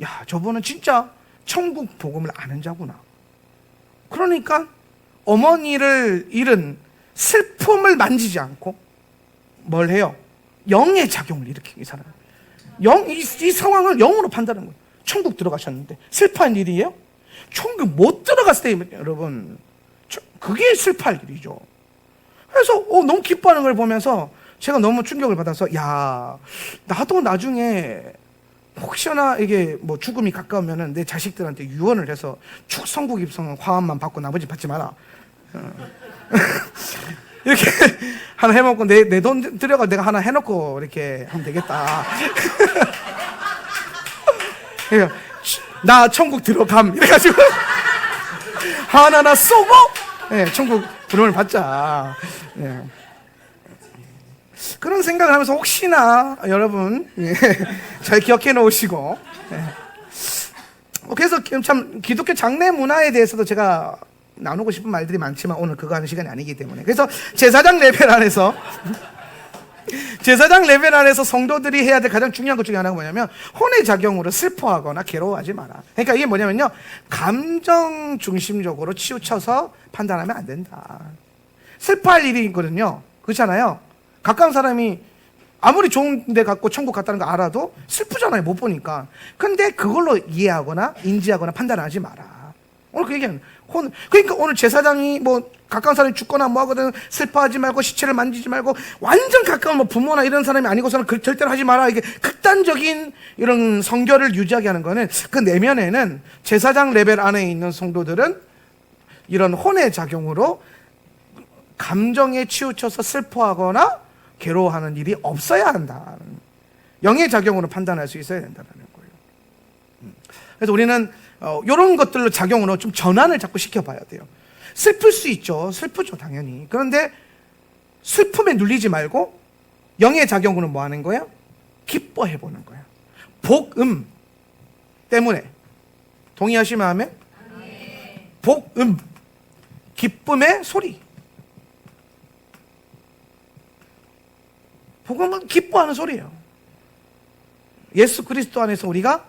야, 저분은 진짜 천국 복음을 아는 자구나. 그러니까 어머니를 잃은 슬픔을 만지지 않고 뭘 해요? 영의 작용을 일으키기 사람. 이 상황을 영으로 판단하는 거예요. 천국 들어가셨는데 슬퍼한 일이에요? 천국 못 들어갔을 때 여러분 그게 슬퍼할 일이죠. 그래서 너무 기뻐하는 걸 보면서 제가 너무 충격을 받아서 야 나도 나중에 혹시나 이게 뭐 죽음이 가까우면은 내 자식들한테 유언을 해서 천국 입성은 화환만 받고 나머지 받지 마라. 이렇게 하나 해먹고 내 돈 들여가 내가 하나 해놓고 이렇게 하면 되겠다. 그러니까 나 천국 들어감 이래가지고 하나 쏘고 천국 부름을 받자. 그런 생각을 하면서 혹시나 여러분 잘 기억해 놓으시고 그래서 참 기독교 장례 문화에 대해서도 제가 나누고 싶은 말들이 많지만 오늘 그거 하는 시간이 아니기 때문에 그래서 제사장 레벨 안에서 성도들이 해야 될 가장 중요한 것 중에 하나가 뭐냐면 혼의 작용으로 슬퍼하거나 괴로워하지 마라. 그러니까 이게 뭐냐면요 감정 중심적으로 치우쳐서 판단하면 안 된다. 슬퍼할 일이 있거든요. 그렇잖아요. 가까운 사람이 아무리 좋은 데 갔고 천국 갔다는 거 알아도 슬프잖아요. 못 보니까. 근데 그걸로 이해하거나 인지하거나 판단하지 마라. 오늘 그 얘기는 그러니까 오늘 제사장이 뭐 가까운 사람이 죽거나 뭐 하거든 슬퍼하지 말고 시체를 만지지 말고 완전 가까운 뭐 부모나 이런 사람이 아니고서는 절대로 하지 마라. 이게 극단적인 이런 성결을 유지하게 하는 거는 그 내면에는 제사장 레벨 안에 있는 성도들은 이런 혼의 작용으로 감정에 치우쳐서 슬퍼하거나 괴로워하는 일이 없어야 한다. 영의 작용으로 판단할 수 있어야 된다는 거예요. 그래서 우리는 이런 것들로 작용으로 좀 전환을 자꾸 시켜봐야 돼요. 슬플 수 있죠. 슬프죠, 당연히. 그런데 슬픔에 눌리지 말고 영의 작용으로 뭐 하는 거예요? 기뻐해 보는 거예요. 복음 때문에. 동의하시면 하면? 복음. 기쁨의 소리. 복음은 기뻐하는 소리예요. 예수 그리스도 안에서 우리가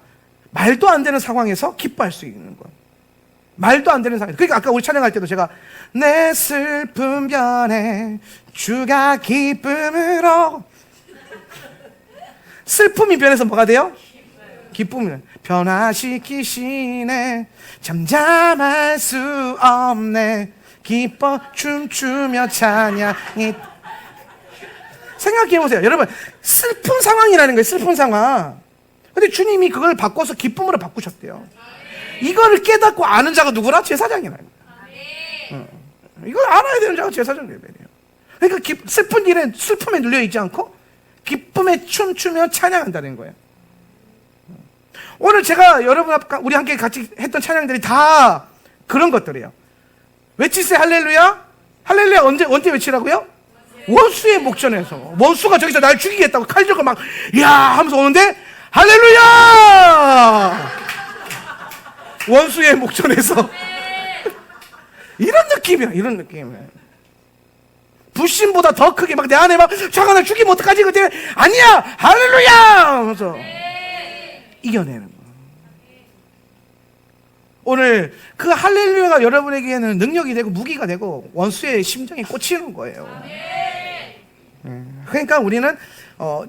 말도 안 되는 상황에서 기뻐할 수 있는 거예요. 말도 안 되는 상황. 그러니까 아까 우리 찬양할 때도 제가 내 슬픔 변해 주가 기쁨으로 슬픔이 변해서 뭐가 돼요? 기쁨이 변화시키시네 잠잠할 수 없네 기뻐 춤추며 찬양이 생각해보세요. 여러분 슬픈 상황이라는 거예요. 슬픈 상황. 근데 주님이 그걸 바꿔서 기쁨으로 바꾸셨대요. 이거를 깨닫고 아는 자가 누구라? 제사장이라는 거예요. 이걸 알아야 되는 자가 제사장 레벨이에요. 그러니까 슬픈 일에 슬픔에 눌려있지 않고 기쁨에 춤추며 찬양한다는 거예요. 오늘 제가 여러분 앞 우리 함께 같이 했던 찬양들이 다 그런 것들이에요. 외치세요 할렐루야. 할렐루야 언제 외치라고요? 원수의 목전에서 원수가 저기서 날 죽이겠다고 칼 들고 막 야 하면서 오는데 할렐루야 원수의 목전에서 이런 느낌이야. 이런 느낌. 불신보다 더 크게 막 내 안에 막 저가 날 죽이면 어떡하지 그때 아니야 할렐루야 하면서 이겨내는 거야. 오늘 그 할렐루야가 여러분에게는 능력이 되고 무기가 되고 원수의 심장에 꽂히는 거예요. 그러니까 우리는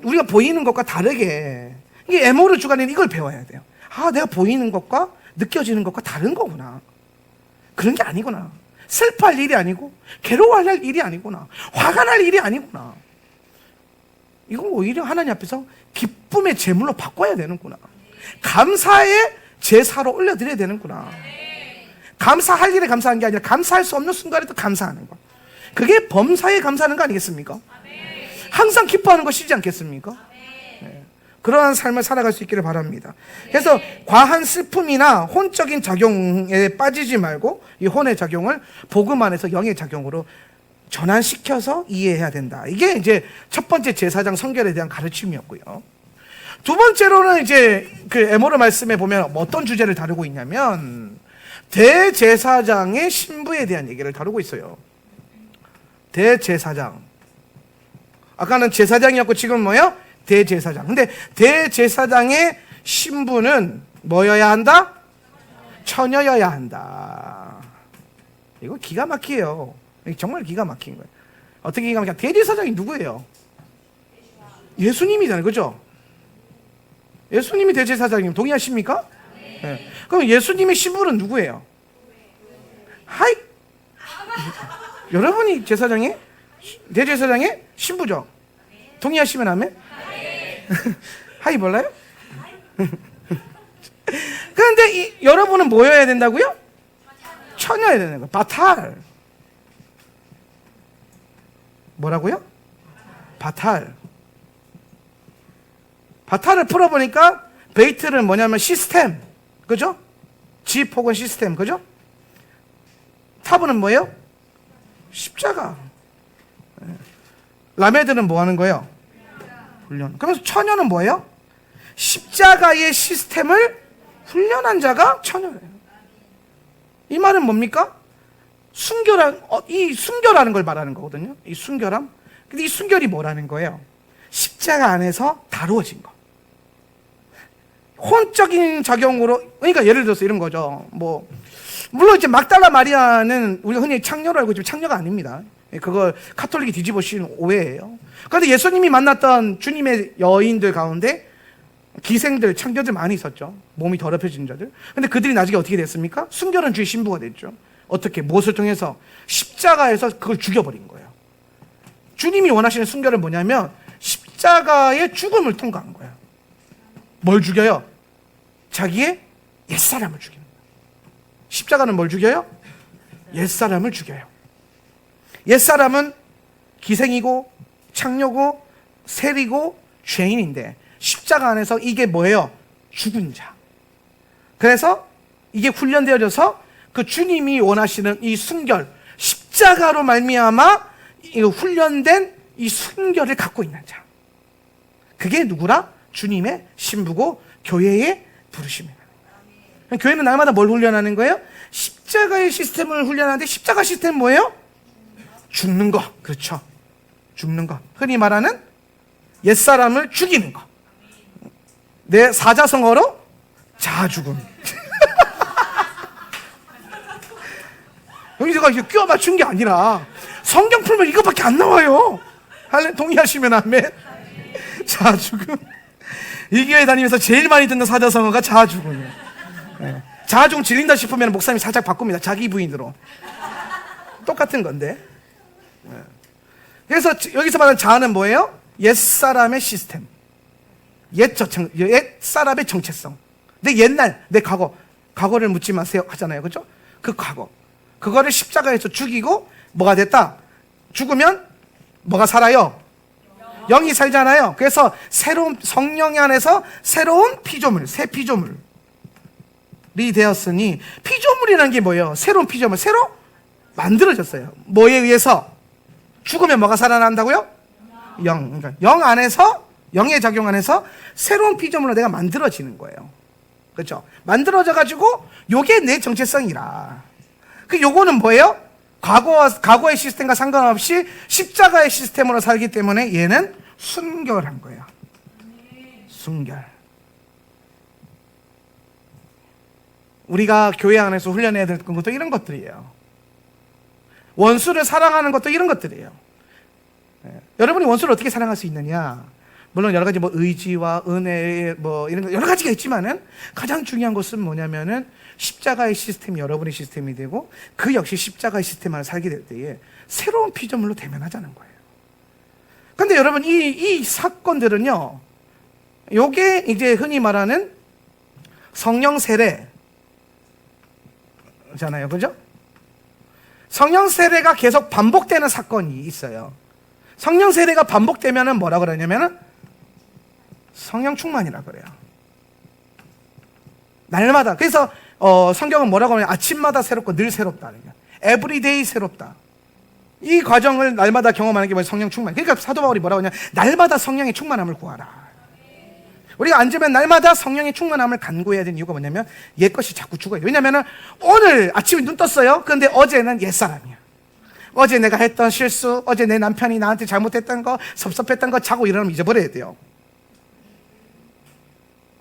우리가 보이는 것과 다르게 이게 에모르 주간에는 이걸 배워야 돼요. 아, 내가 보이는 것과 느껴지는 것과 다른 거구나. 그런 게 아니구나. 슬퍼할 일이 아니고 괴로워할 일이 아니구나. 화가 날 일이 아니구나. 이건 오히려 하나님 앞에서 기쁨의 제물로 바꿔야 되는구나. 감사의 제사로 올려드려야 되는구나. 감사할 일에 감사한 게 아니라 감사할 수 없는 순간에 또 감사하는 거. 그게 범사에 감사하는 거 아니겠습니까? 항상 기뻐하는 것이지 않겠습니까? 네. 그러한 삶을 살아갈 수 있기를 바랍니다. 그래서 과한 슬픔이나 혼적인 작용에 빠지지 말고 이 혼의 작용을 복음 안에서 영의 작용으로 전환시켜서 이해해야 된다. 이게 이제 첫 번째 제사장 성결에 대한 가르침이었고요. 두 번째로는 이제 그 에모르 말씀에 보면 어떤 주제를 다루고 있냐면 대제사장의 신부에 대한 얘기를 다루고 있어요. 대제사장. 아까는 제사장이었고 지금 뭐예요? 대제사장. 근데 대제사장의 신부는 뭐여야 한다? 처녀여야 한다. 이거 기가 막히에요. 정말 기가 막힌 거예요. 어떻게 기가 막히냐? 대제사장이 누구예요? 예수님이잖아요. 그죠? 예수님이 대제사장이면 동의하십니까? 네. 그럼 예수님의 신부는 누구예요? 하이! 여러분이 제사장의 대제사장의 신부죠? 동의하시면 아멘? 하이 몰라요? 그런데 여러분은 뭐여야 된다고요? 처녀여야 되는 거예요. 바탈. 뭐라고요? 바탈. 바탈을 풀어보니까 베이트는 뭐냐면 시스템. 그죠? 집 혹은 시스템. 그죠? 타브는 뭐예요? 십자가. 라메드는 뭐 하는 거예요? 훈련. 그러면서 처녀는 뭐예요? 십자가의 시스템을 훈련한 자가 처녀예요. 이 말은 뭡니까? 이 순결하는 걸 말하는 거거든요. 이 순결함. 근데 이 순결이 뭐라는 거예요? 십자가 안에서 다루어진 거. 혼적인 작용으로, 그러니까 예를 들어서 이런 거죠. 물론 이제 막달라 마리아는 우리가 흔히 창녀로 알고 있지만 창녀가 아닙니다. 그걸 카톨릭이 뒤집어 씌운 오해예요. 그런데 예수님이 만났던 주님의 여인들 가운데 기생들, 창녀들 많이 있었죠. 몸이 더럽혀진 자들. 근데 그들이 나중에 어떻게 됐습니까? 순결한 주의 신부가 됐죠. 어떻게? 무엇을 통해서? 십자가에서 그걸 죽여버린 거예요. 주님이 원하시는 순결은 뭐냐면 십자가의 죽음을 통과한 거예요. 뭘 죽여요? 자기의 옛사람을 죽이는 거예요. 십자가는 뭘 죽여요? 옛사람을 죽여요. 옛사람은 기생이고 창녀고 세리고 죄인인데 십자가 안에서 이게 뭐예요? 죽은 자. 그래서 이게 훈련되어져서 그 주님이 원하시는 이 순결, 십자가로 말미암아 이 훈련된 이 순결을 갖고 있는 자. 그게 누구라? 주님의 신부고 교회의 부르심이다. 교회는 날마다 뭘 훈련하는 거예요? 십자가의 시스템을 훈련하는데 십자가 시스템은 뭐예요? 죽는 거. 그렇죠. 죽는 거. 흔히 말하는 옛사람을 죽이는 거. 내 사자성어로 자아죽음. 여기 제가 끼워 맞춘 게 아니라 성경 풀면 이것밖에 안 나와요. 동의하시면 아멘. 자아죽음. 이 교회 다니면서 제일 많이 듣는 사자성어가 자아죽음이에요. 네. 자아죽음 질린다 싶으면 목사님이 살짝 바꿉니다. 자기 부인으로. 똑같은 건데. 네. 그래서 여기서 말하는 자아는 뭐예요? 옛사람의 시스템. 옛사람의 정체성. 내 옛날, 내 과거를 묻지 마세요 하잖아요. 그죠? 그 과거. 그거를 십자가에서 죽이고 뭐가 됐다? 죽으면 뭐가 살아요? 영이 살잖아요. 그래서 새로운 성령 안에서 새로운 피조물, 새 피조물이 되었으니, 피조물이라는 게 뭐예요? 새로운 피조물, 새로 만들어졌어요. 뭐에 의해서? 죽으면 뭐가 살아난다고요? 영. 그러니까 영 안에서, 영의 작용 안에서 새로운 피조물로 내가 만들어지는 거예요. 그렇죠? 만들어져가지고 요게 내 정체성이라. 요거는 뭐예요? 과거의 시스템과 상관없이 십자가의 시스템으로 살기 때문에 얘는 순결한 거예요. 순결. 우리가 교회 안에서 훈련해야 될 것도 이런 것들이에요. 원수를 사랑하는 것도 이런 것들이에요. 여러분이 원수를 어떻게 사랑할 수 있느냐? 물론 여러 가지 의지와 은혜 이런 거 여러 가지가 있지만은 가장 중요한 것은 뭐냐면은 십자가의 시스템이 여러분의 시스템이 되고 그 역시 십자가의 시스템 안에 살게 될 때에 새로운 피조물로 대면하자는 거예요. 근데 여러분 이 사건들은요, 요게 이제 흔히 말하는 성령 세례잖아요. 그죠? 성령 세례가 계속 반복되는 사건이 있어요. 성령 세례가 반복되면은 뭐라 그러냐면은 성령 충만이라 그래요. 날마다. 그래서 성경은 뭐라고 하냐면 아침마다 새롭고 늘 새롭다는 거예요. 에브리데이 새롭다. 이 과정을 날마다 경험하는 게 뭐예요? 성령 충만. 그러니까 사도 바울이 뭐라고 하냐? 날마다 성령의 충만함을 구하라. 우리가 앉으면 날마다 성령의 충만함을 간구해야 되는 이유가 뭐냐면 옛것이 자꾸 죽어요. 왜냐면은 오늘 아침에 눈 떴어요. 그런데 어제는 옛사람이야. 어제 내가 했던 실수, 어제 내 남편이 나한테 잘못했던 거, 섭섭했던 거 자고 일어나면 잊어버려야 돼요.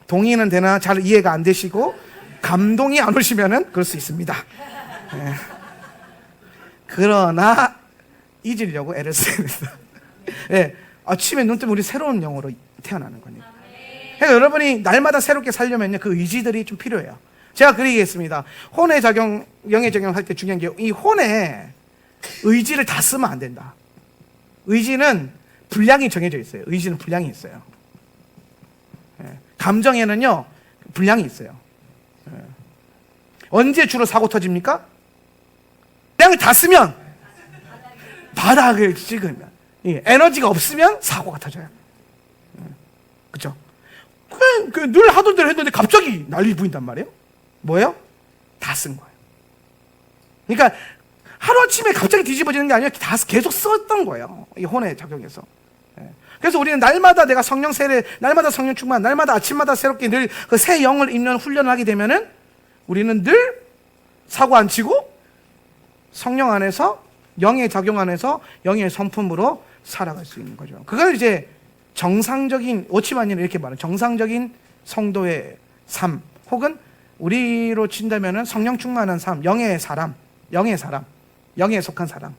동의는 되나 잘 이해가 안 되시고 감동이 안 오시면은 그럴 수 있습니다. 네. 그러나 잊으려고 애를 쓰면서 네. 아침에 눈 뜨면 우리 새로운 영으로 태어나는 거니까. 그러니까 여러분이 날마다 새롭게 살려면요 그 의지들이 좀 필요해요. 제가 그러겠습니다. 혼의 작용, 영의 작용할 때 중요한 게 이 혼에 의지를 다 쓰면 안 된다. 의지는 분량이 정해져 있어요. 의지는 분량이 있어요. 예. 감정에는요 분량이 있어요. 예. 언제 주로 사고 터집니까? 분량을 다 쓰면 바닥을 찍으면 에너지가 없으면 사고가 터져요. 그렇죠? 늘 하던 대로 했는데 갑자기 난리 부인단 말이에요. 뭐예요? 다 쓴 거예요. 그러니까 하루아침에 갑자기 뒤집어지는 게 아니라 다 계속 썼던 거예요. 이 혼에 작용해서. 그래서 우리는 날마다 내가 성령 세례, 날마다 성령 충만, 날마다 아침마다 새롭게 늘 그 새 영을 입는 훈련을 하게 되면은 우리는 늘 사고 안 치고 성령 안에서 영의 작용 안에서 영의 성품으로 살아갈 수 있는 거죠. 그걸 이제 정상적인, 워치만이는 이렇게 말해요. 정상적인 성도의 삶, 혹은 우리로 친다면은 성령 충만한 삶, 영의 사람, 영에 속한 사람.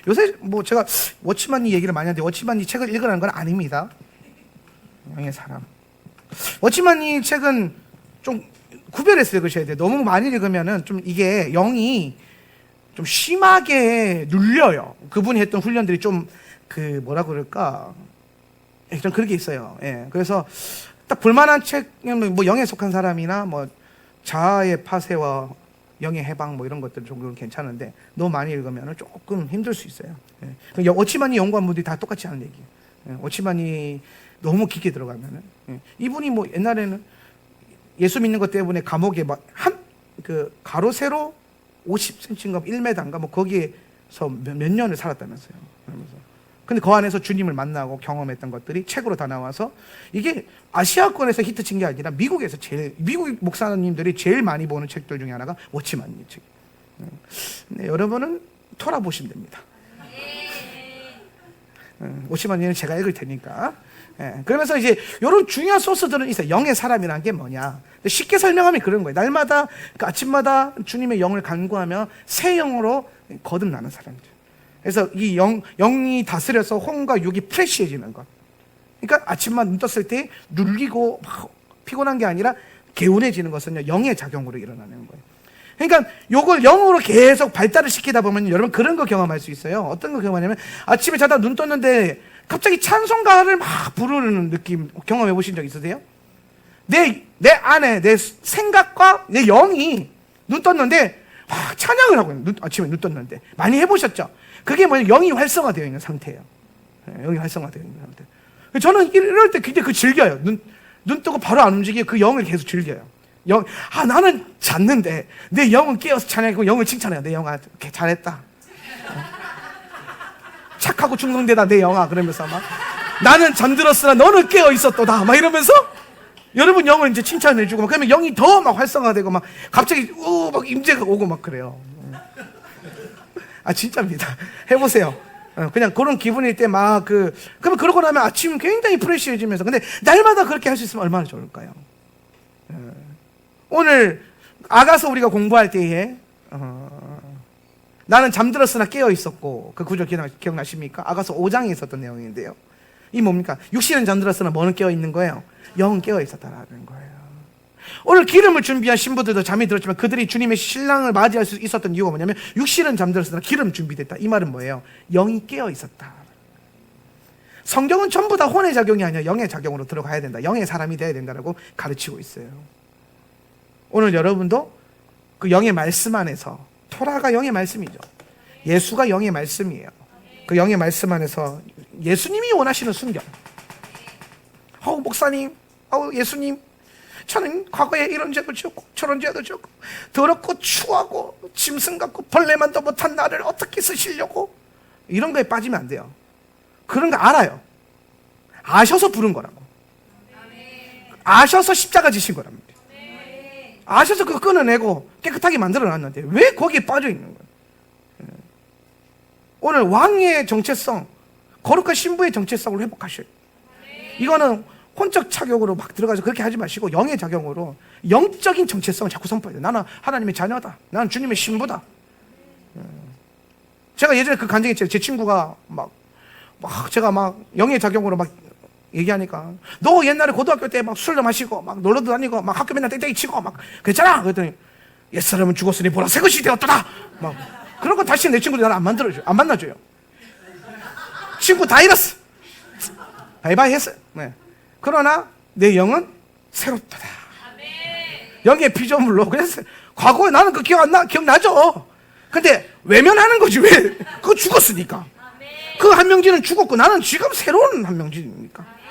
요새 뭐 제가 워치만이 얘기를 많이 하는데 워치만이 책을 읽으라는 건 아닙니다. 영의 사람. 워치만이 책은 좀 구별해서 읽으셔야 돼요. 너무 많이 읽으면은 좀 이게 영이 좀 심하게 눌려요. 그분이 했던 훈련들이 좀 그 뭐라 그럴까? 좀 그런 게 있어요. 예. 그래서 딱 볼만한 책은 뭐 영에 속한 사람이나 뭐 자아의 파쇄와 영의 해방 뭐 이런 것들 좀 괜찮은데 너무 많이 읽으면 조금 힘들 수 있어요. 예. 워치만이 연구한 분들이 다 똑같이 하는 얘기예요. 예. 워치만이 너무 깊게 들어가면은 예. 이분이 뭐 옛날에는 예수 믿는 것 때문에 감옥에 막 그 가로 세로 50cm인가 1m인가 뭐 거기에서 몇 년을 살았다면서요. 그러면서. 근데 그 안에서 주님을 만나고 경험했던 것들이 책으로 다 나와서 이게 아시아권에서 히트친 게 아니라 미국에서 미국 목사님들이 제일 많이 보는 책들 중에 하나가 워치만이 책. 네, 여러분은 토라 보시면 됩니다. 워치만이는 제가 읽을 테니까. 예, 그러면서 이제 이런 중요한 소스들은 있어요. 영의 사람이라는 게 뭐냐. 쉽게 설명하면 그런 거예요. 날마다 그 아침마다 주님의 영을 간구하며 새 영으로 거듭나는 사람들. 그래서 이 영이 다스려서 혼과 육이 프레시해지는 것. 그러니까 아침만 눈 떴을 때 눌리고 막 피곤한 게 아니라 개운해지는 것은 영의 작용으로 일어나는 거예요. 그러니까 요걸 영으로 계속 발달을 시키다 보면 여러분 그런 거 경험할 수 있어요. 어떤 거 경험하냐면 아침에 자다 눈 떴는데 갑자기 찬송가를 막 부르는 느낌 경험해 보신 적 있으세요? 내 안에 내 생각과 내 영이 눈 떴는데 막 찬양을 하고 있는 아침에 눈 떴는데 많이 해보셨죠? 그게 뭐냐 영이 활성화되어 있는 상태예요. 영이 활성화되어 있는 상태. 저는 이럴 때 굉장히 그 즐겨요. 눈 뜨고 바로 안 움직이고 그 영을 계속 즐겨요. 나는 잤는데 내 영은 깨어서 찬양하고 영을 칭찬해요. 내 영아 잘했다. 착하고 충성되다 내 영아 그러면서 막 나는 잠들었으나 너는 깨어 있었도다 막 이러면서 여러분 영을 이제 칭찬해주고 막 그러면 영이 더 막 활성화되고 막 갑자기 막 임재가 오고 막 그래요. 아 진짜입니다. 해보세요. 그냥 그런 기분일 때 막 그러면 그러고 나면 아침 굉장히 프레시해지면서 근데 날마다 그렇게 할 수 있으면 얼마나 좋을까요? 오늘 아가서 우리가 공부할 때에 나는 잠들었으나 깨어 있었고 그 구절 기억나십니까? 아가서 5장에 있었던 내용인데요. 이 뭡니까? 육신은 잠들었으나 뭐는 깨어 있는 거예요? 영은 깨어 있었다라는 거예요. 오늘 기름을 준비한 신부들도 잠이 들었지만 그들이 주님의 신랑을 맞이할 수 있었던 이유가 뭐냐면 육신은 잠들었으나 기름 준비됐다. 이 말은 뭐예요? 영이 깨어 있었다. 성경은 전부 다 혼의 작용이 아니라 영의 작용으로 들어가야 된다. 영의 사람이 되어야 된다라고 가르치고 있어요. 오늘 여러분도 그 영의 말씀 안에서, 토라가 영의 말씀이죠. 예수가 영의 말씀이에요. 그 영의 말씀 안에서 예수님이 원하시는 순경. 목사님, 예수님, 저는 과거에 이런 죄도 지었고 저런 죄도 지었고 더럽고 추하고 짐승 같고 벌레만도 못한 나를 어떻게 쓰시려고, 이런 거에 빠지면 안 돼요. 그런 거 알아요. 아셔서 부른 거라고. 아셔서 십자가 지신 거랍니다. 아셔서 그거 끊어내고 깨끗하게 만들어 놨는데 왜 거기에 빠져 있는 거예요? 오늘 왕의 정체성, 거룩한 신부의 정체성을 회복하셔요. 이거는 혼적 착용으로 막 들어가서 그렇게 하지 마시고 영의 작용으로 영적인 정체성을 자꾸 선포해야 돼요. 나는 하나님의 자녀다. 나는 주님의 신부다. 제가 예전에 그 간증이 있어요. 제 친구가 제가 영의 작용으로 얘기하니까, 너 옛날에 고등학교 때 술도 마시고 놀러도 다니고 학교 맨날 땡땡이 치고 그랬잖아. 그랬더니 옛사람은 죽었으니 보라 새 것이 되었도다. 그런 거 다시 내 친구들이 나를 안 만나줘요. 친구 다 잃었어. 바이바이 했어요. 네. 그러나 내 영은 새롭도다. 영의 피조물로. 그래서 과거에 나는 그 기억나죠. 근데 외면하는 거지. 왜? 그거 죽었으니까. 그 한명진은 죽었고 나는 지금 새로운 한명진이니까.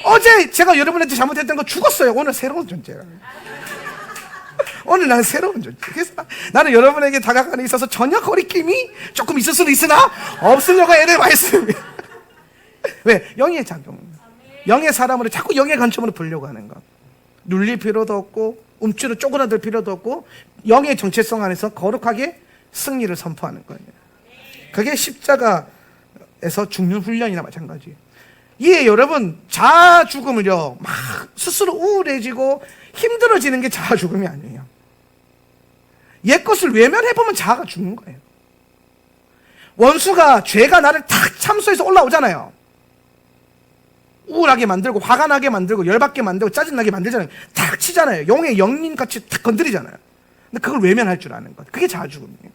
어제 제가 여러분한테 잘못했던 거 죽었어요. 오늘 새로운 존재야. 오늘 나는 새로운 존재. 그래서 나는 여러분에게 다가가는 데 있어서 전혀 거리낌이 조금 있을 수는 있으나 없으려고 애를 많이 씁니다. 왜? 영의 작용. 영의 사람으로 자꾸 영의 관점으로 보려고 하는 것. 눌릴 필요도 없고 움츠러 쪼그라들 필요도 없고 영의 정체성 안에서 거룩하게 승리를 선포하는 거예요. 그게 십자가에서 죽는 훈련이나 마찬가지. 예, 여러분, 자아 죽음을요, 막 스스로 우울해지고 힘들어지는 게 자아 죽음이 아니에요. 옛 것을 외면해보면 자아가 죽는 거예요. 원수가, 죄가 나를 탁 참수해서 올라오잖아요. 우울하게 만들고 화가 나게 만들고 열받게 만들고 짜증나게 만들잖아요. 탁 치잖아요. 영의 영린같이 탁 건드리잖아요. 근데 그걸 외면할 줄 아는 것. 그게 자아 죽음이에요.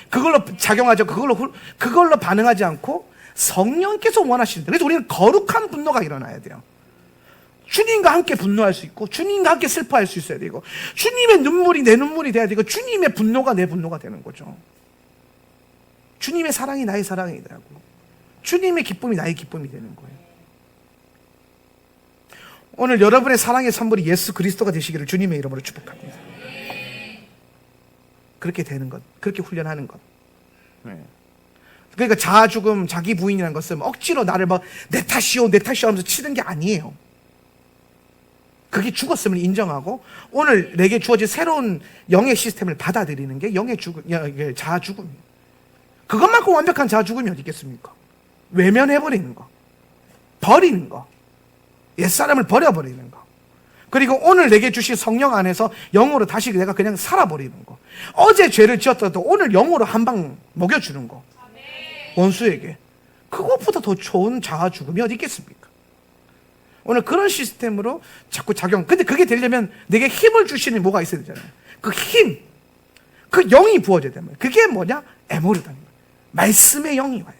그걸로 작용하죠. 그걸로 반응하지 않고 성령께서 원하시는데, 그래서 우리는 거룩한 분노가 일어나야 돼요. 주님과 함께 분노할 수 있고 주님과 함께 슬퍼할 수 있어야 되고 주님의 눈물이 내 눈물이 돼야 되고 주님의 분노가 내 분노가 되는 거죠. 주님의 사랑이 나의 사랑이 되고 주님의 기쁨이 나의 기쁨이 되는 거예요. 오늘 여러분의 사랑의 선물이 예수 그리스도가 되시기를 주님의 이름으로 축복합니다. 그렇게 되는 것, 그렇게 훈련하는 것. 그러니까 자아 죽음, 자기 부인이라는 것은 억지로 나를 내 탓이오 하면서 치는 게 아니에요. 그게 죽었음을 인정하고 오늘 내게 주어진 새로운 영의 시스템을 받아들이는 게 영의 죽음, 자아 죽음이에요. 그것만큼 완벽한 자아 죽음이 어디 있겠습니까? 외면해버리는 거, 버리는 거, 옛사람을 버려버리는 거, 그리고 오늘 내게 주신 성령 안에서 영으로 다시 내가 그냥 살아버리는 거. 어제 죄를 지었더라도 오늘 영으로 한 방 먹여주는 거. 원수에게. 그것보다 더 좋은 자아 죽음이 어디 있겠습니까? 오늘 그런 시스템으로 자꾸 작용. 근데 그게 되려면 내게 힘을 주시는 뭐가 있어야 되잖아요. 그 힘, 그 영이 부어져야 되면 그게 뭐냐? 에모르다는 거예요. 말씀의 영이 와요.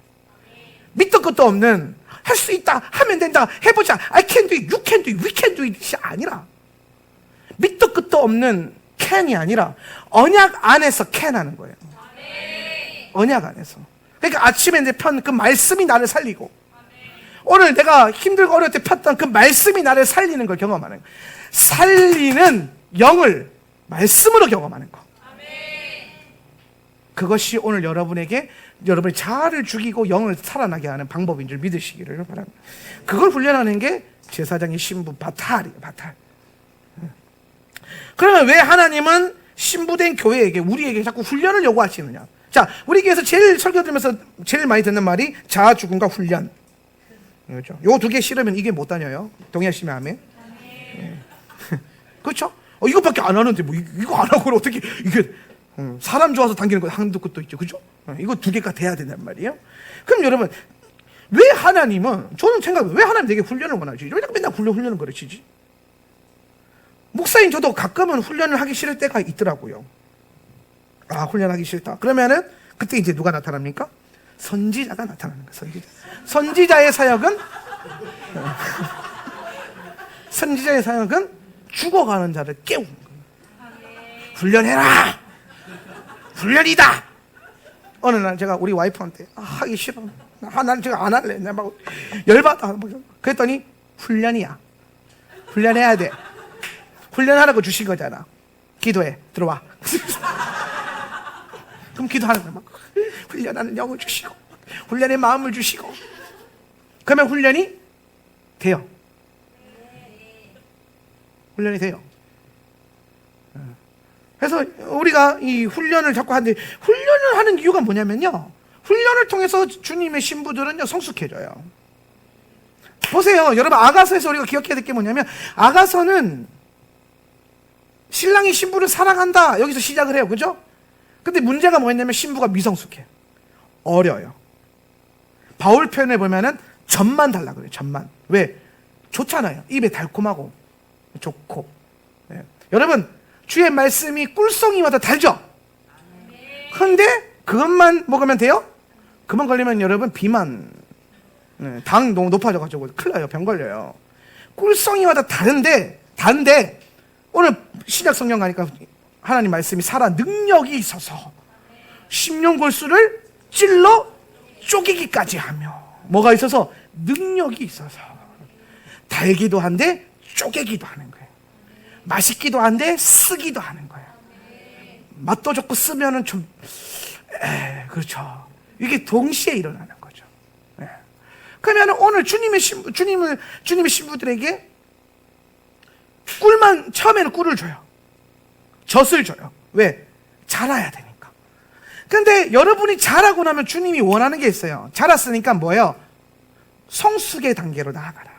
밑도 끝도 없는 할 수 있다, 하면 된다, 해보자, I can do it, you can do it, we can do it이 아니라 밑도 끝도 없는 can이 아니라 언약 안에서 can 하는 거예요. 언약 안에서. 그러니까 아침에 내 편 그 말씀이 나를 살리고 오늘 내가 힘들고 어려울 때 폈던 그 말씀이 나를 살리는 걸 경험하는 거예요. 살리는 영을 말씀으로 경험하는 거. 그것이 오늘 여러분에게 여러분의 자아를 죽이고 영을 살아나게 하는 방법인 줄 믿으시기를 바랍니다. 그걸 훈련하는 게 제사장의 신부 바탈이에요. 바탈. 그러면 왜 하나님은 신부된 교회에게 우리에게 자꾸 훈련을 요구하시느냐? 자, 우리 교회에서 제일 설교 들으면서 제일 많이 듣는 말이 자아 죽음과 훈련. 그렇죠? 요 두 개 싫으면 이게 못 다녀요. 동의하시면 아멘. 그렇죠? 이것밖에 안 하는데 뭐 이거 안 하고 어떻게 이게 사람 좋아서 당기는 거 한두 끝도 있죠. 그죠? 이거 두 개가 돼야 된단 말이에요. 그럼 여러분, 왜 하나님은, 저는 생각해요. 왜 하나님 되게 훈련을 원하지? 왜 맨날 훈련을 가르치지? 목사님 저도 가끔은 훈련을 하기 싫을 때가 있더라고요. 아, 훈련하기 싫다. 그러면은 그때 이제 누가 나타납니까? 선지자가 나타나는 거예요. 선지자. 선지자의 사역은 선지자의 사역은 죽어가는 자를 깨우는 거예요. 훈련해라. 훈련이다. 어느 날 제가 우리 와이프한테 하기 싫어. 난 제가 안 할래. 내가 막 열받아. 그랬더니 훈련이야. 훈련해야 돼. 훈련하라고 주신 거잖아. 기도해. 들어와. 그럼 기도하는 거야. 막 훈련하는 영을 주시고 훈련의 마음을 주시고 그러면 훈련이 돼요. 훈련이 돼요. 그래서 우리가 이 훈련을 자꾸 하는데 훈련을 하는 이유가 뭐냐면요. 훈련을 통해서 주님의 신부들은요 성숙해져요. 보세요. 여러분 아가서에서 우리가 기억해야 될 게 뭐냐면 아가서는 신랑이 신부를 사랑한다. 여기서 시작을 해요. 그죠? 근데 문제가 뭐였냐면 신부가 미성숙해. 어려요. 바울 표현에 보면은 젖만 달라 그래요. 젖만. 왜? 좋잖아요. 입에 달콤하고 좋고. 네. 여러분 주의 말씀이 꿀송이마다 달죠? 근데 그것만 먹으면 돼요? 그만 걸리면 여러분 비만, 네, 당 너무 높아져가지고 큰일 나요. 병 걸려요. 꿀송이마다 다른데 오늘 신약 성경 가니까 하나님 말씀이 살아 능력이 있어서 심령골수를 찔러 쪼개기까지 하며 뭐가 있어서? 능력이 있어서 달기도 한데 쪼개기도 하는 거예요. 맛있기도 한데 쓰기도 하는 거예요. 맛도 좋고 쓰면은 좀 그렇죠. 이게 동시에 일어나는 거죠. 그러면 오늘 주님의 신부들에게 꿀만 처음에는 꿀을 줘요. 젖을 줘요. 왜? 자라야 되니까. 근데 여러분이 자라고 나면 주님이 원하는 게 있어요. 자랐으니까 뭐예요? 성숙의 단계로 나아가라.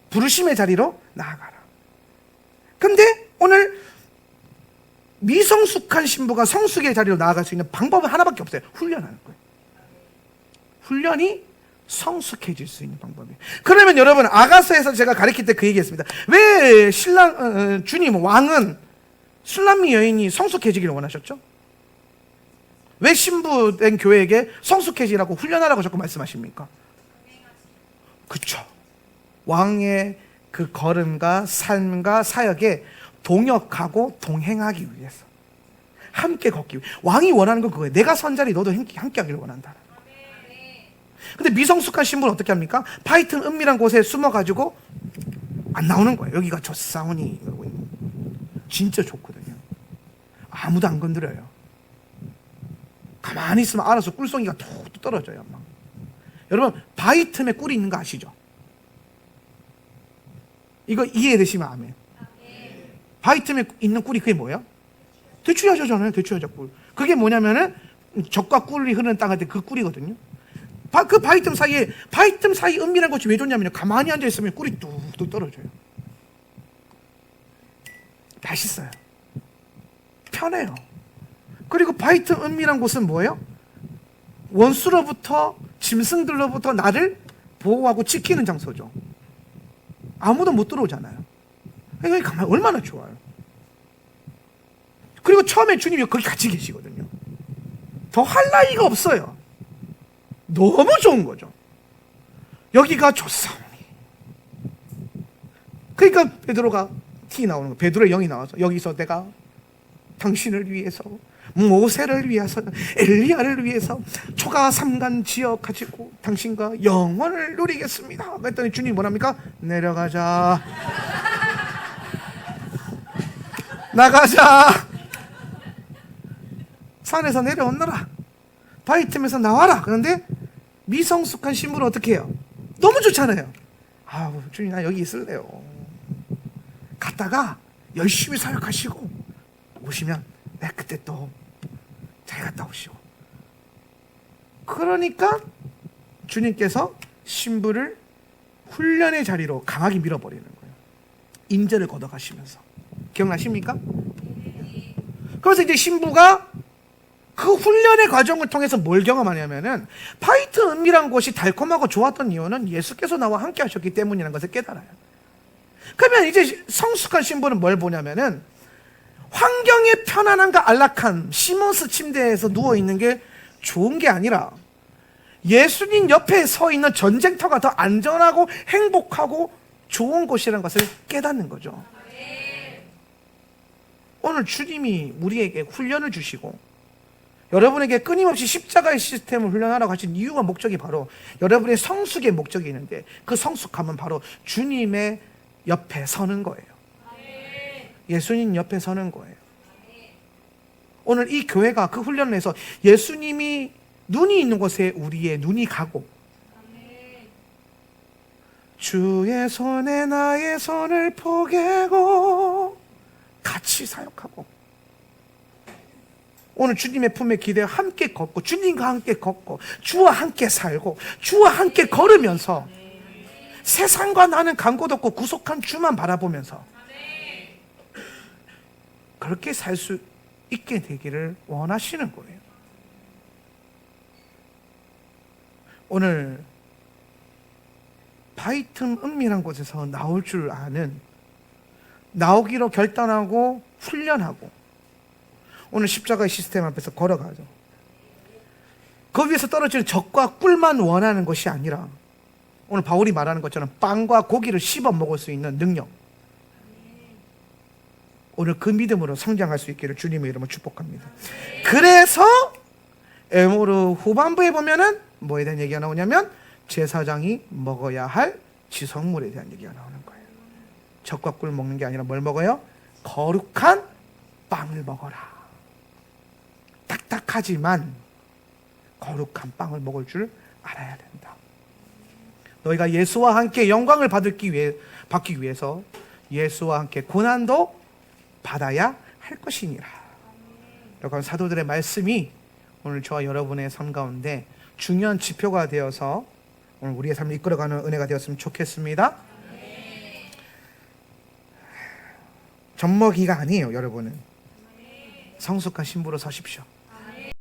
부르심의 자리로 나아가라. 근데 오늘 미성숙한 신부가 성숙의 자리로 나아갈 수 있는 방법은 하나밖에 없어요. 훈련하는 거예요. 훈련이 성숙해질 수 있는 방법이에요. 그러면 여러분 아가서에서 제가 가르칠 때 그 얘기했습니다. 왜 신랑 주님 왕은 술람미 여인이 성숙해지기를 원하셨죠? 왜 신부된 교회에게 성숙해지라고 훈련하라고 자꾸 말씀하십니까? 그렇죠. 왕의 그 걸음과 삶과 사역에 동역하고 동행하기 위해서 함께 걷기 위해 왕이 원하는 건 그거예요. 내가 선 자리 너도 함께 하기를 원한다. 근데 미성숙한 신부는 어떻게 합니까? 파이튼 은밀한 곳에 숨어가지고 안 나오는 거예요. 여기가 좋사오니 이러고 있는. 진짜 좋거든요. 아무도 안 건드려요. 가만히 있으면 알아서 꿀송이가 툭 떨어져요. 막. 여러분 바위 틈에 꿀이 있는 거 아시죠? 이거 이해되시면 아멘. 바위 틈에 있는 꿀이 그게 뭐예요? 대추야자잖아요. 대추야자 꿀. 그게 뭐냐면은 적과 꿀이 흐르는 땅 할 때 그 꿀이거든요. 그 바위 틈 사이 은밀한 곳이 왜 좋냐면요. 가만히 앉아 있으면 꿀이 뚝뚝 떨어져요. 맛있어요. 편해요. 그리고 바위 틈 은밀한 곳은 뭐예요? 원수로부터 짐승들로부터 나를 보호하고 지키는 장소죠. 아무도 못 들어오잖아요. 그러니까 가만히 얼마나 좋아요. 그리고 처음에 주님이 거기 같이 계시거든요. 더 할 나위가 없어요. 너무 좋은 거죠. 여기가 좋사오니. 그러니까 베드로가 나오는 거. 베드로의 영이 나와서 여기서 내가 당신을 위해서 모세를 위해서 엘리야를 위해서 초가 삼간 지어 가지고 당신과 영원을 누리겠습니다. 그랬더니 주님이 뭐랍니까? 내려가자. 나가자. 산에서 내려오너라. 바위 틈에서 나와라. 그런데 미성숙한 신부는 어떻게 해요? 너무 좋잖아요. 아우 주님 나 여기 있을래요. 갔다가 열심히 사역하시고 오시면 내가 그때 또 잘 갔다 오시고. 그러니까 주님께서 신부를 훈련의 자리로 강하게 밀어버리는 거예요. 인재를 걷어가시면서. 기억나십니까? 그래서 이제 신부가 그 훈련의 과정을 통해서 뭘 경험하냐면은 파이트 은밀한 곳이 달콤하고 좋았던 이유는 예수께서 나와 함께 하셨기 때문이라는 것을 깨달아요. 그러면 이제 성숙한 신부는 뭘 보냐면은 환경의 편안함과 안락함, 시몬스 침대에서 누워있는 게 좋은 게 아니라 예수님 옆에 서 있는 전쟁터가 더 안전하고 행복하고 좋은 곳이라는 것을 깨닫는 거죠. 오늘 주님이 우리에게 훈련을 주시고 여러분에게 끊임없이 십자가의 시스템을 훈련하라고 하신 이유와 목적이 바로 여러분의 성숙의 목적이 있는데, 그 성숙함은 바로 주님의 옆에 서는 거예요. 예수님 옆에 서는 거예요. 오늘 이 교회가 그 훈련을 해서 예수님이 눈이 있는 곳에 우리의 눈이 가고, 주의 손에 나의 손을 포개고 같이 사역하고, 오늘 주님의 품에 기대어 함께 걷고, 주님과 함께 걷고, 주와 함께 살고, 주와 함께 걸으면서 세상과 나는 간곳 없고 구속한 주만 바라보면서 그렇게 살 수 있게 되기를 원하시는 거예요. 오늘 바이틈 은밀한 곳에서 나올 줄 아는, 나오기로 결단하고 훈련하고 오늘 십자가의 시스템 앞에서 걸어가죠. 그 위에서 떨어지는 적과 꿀만 원하는 것이 아니라 오늘 바울이 말하는 것처럼 빵과 고기를 씹어 먹을 수 있는 능력, 오늘 그 믿음으로 성장할 수 있기를 주님의 이름으로 축복합니다. 그래서 에모르 후반부에 보면은 뭐에 대한 얘기가 나오냐면 제사장이 먹어야 할 지성물에 대한 얘기가 나오는 거예요. 젖과 꿀 먹는 게 아니라 뭘 먹어요? 거룩한 빵을 먹어라. 딱딱하지만 거룩한 빵을 먹을 줄 알아야 된다. 너희가 예수와 함께 영광을 받기 위해서 예수와 함께 고난도 받아야 할 것이니라. 여러분, 사도들의 말씀이 오늘 저와 여러분의 삶 가운데 중요한 지표가 되어서 오늘 우리의 삶을 이끌어가는 은혜가 되었으면 좋겠습니다. 젖먹이가 아니에요. 여러분은 성숙한 신부로 서십시오.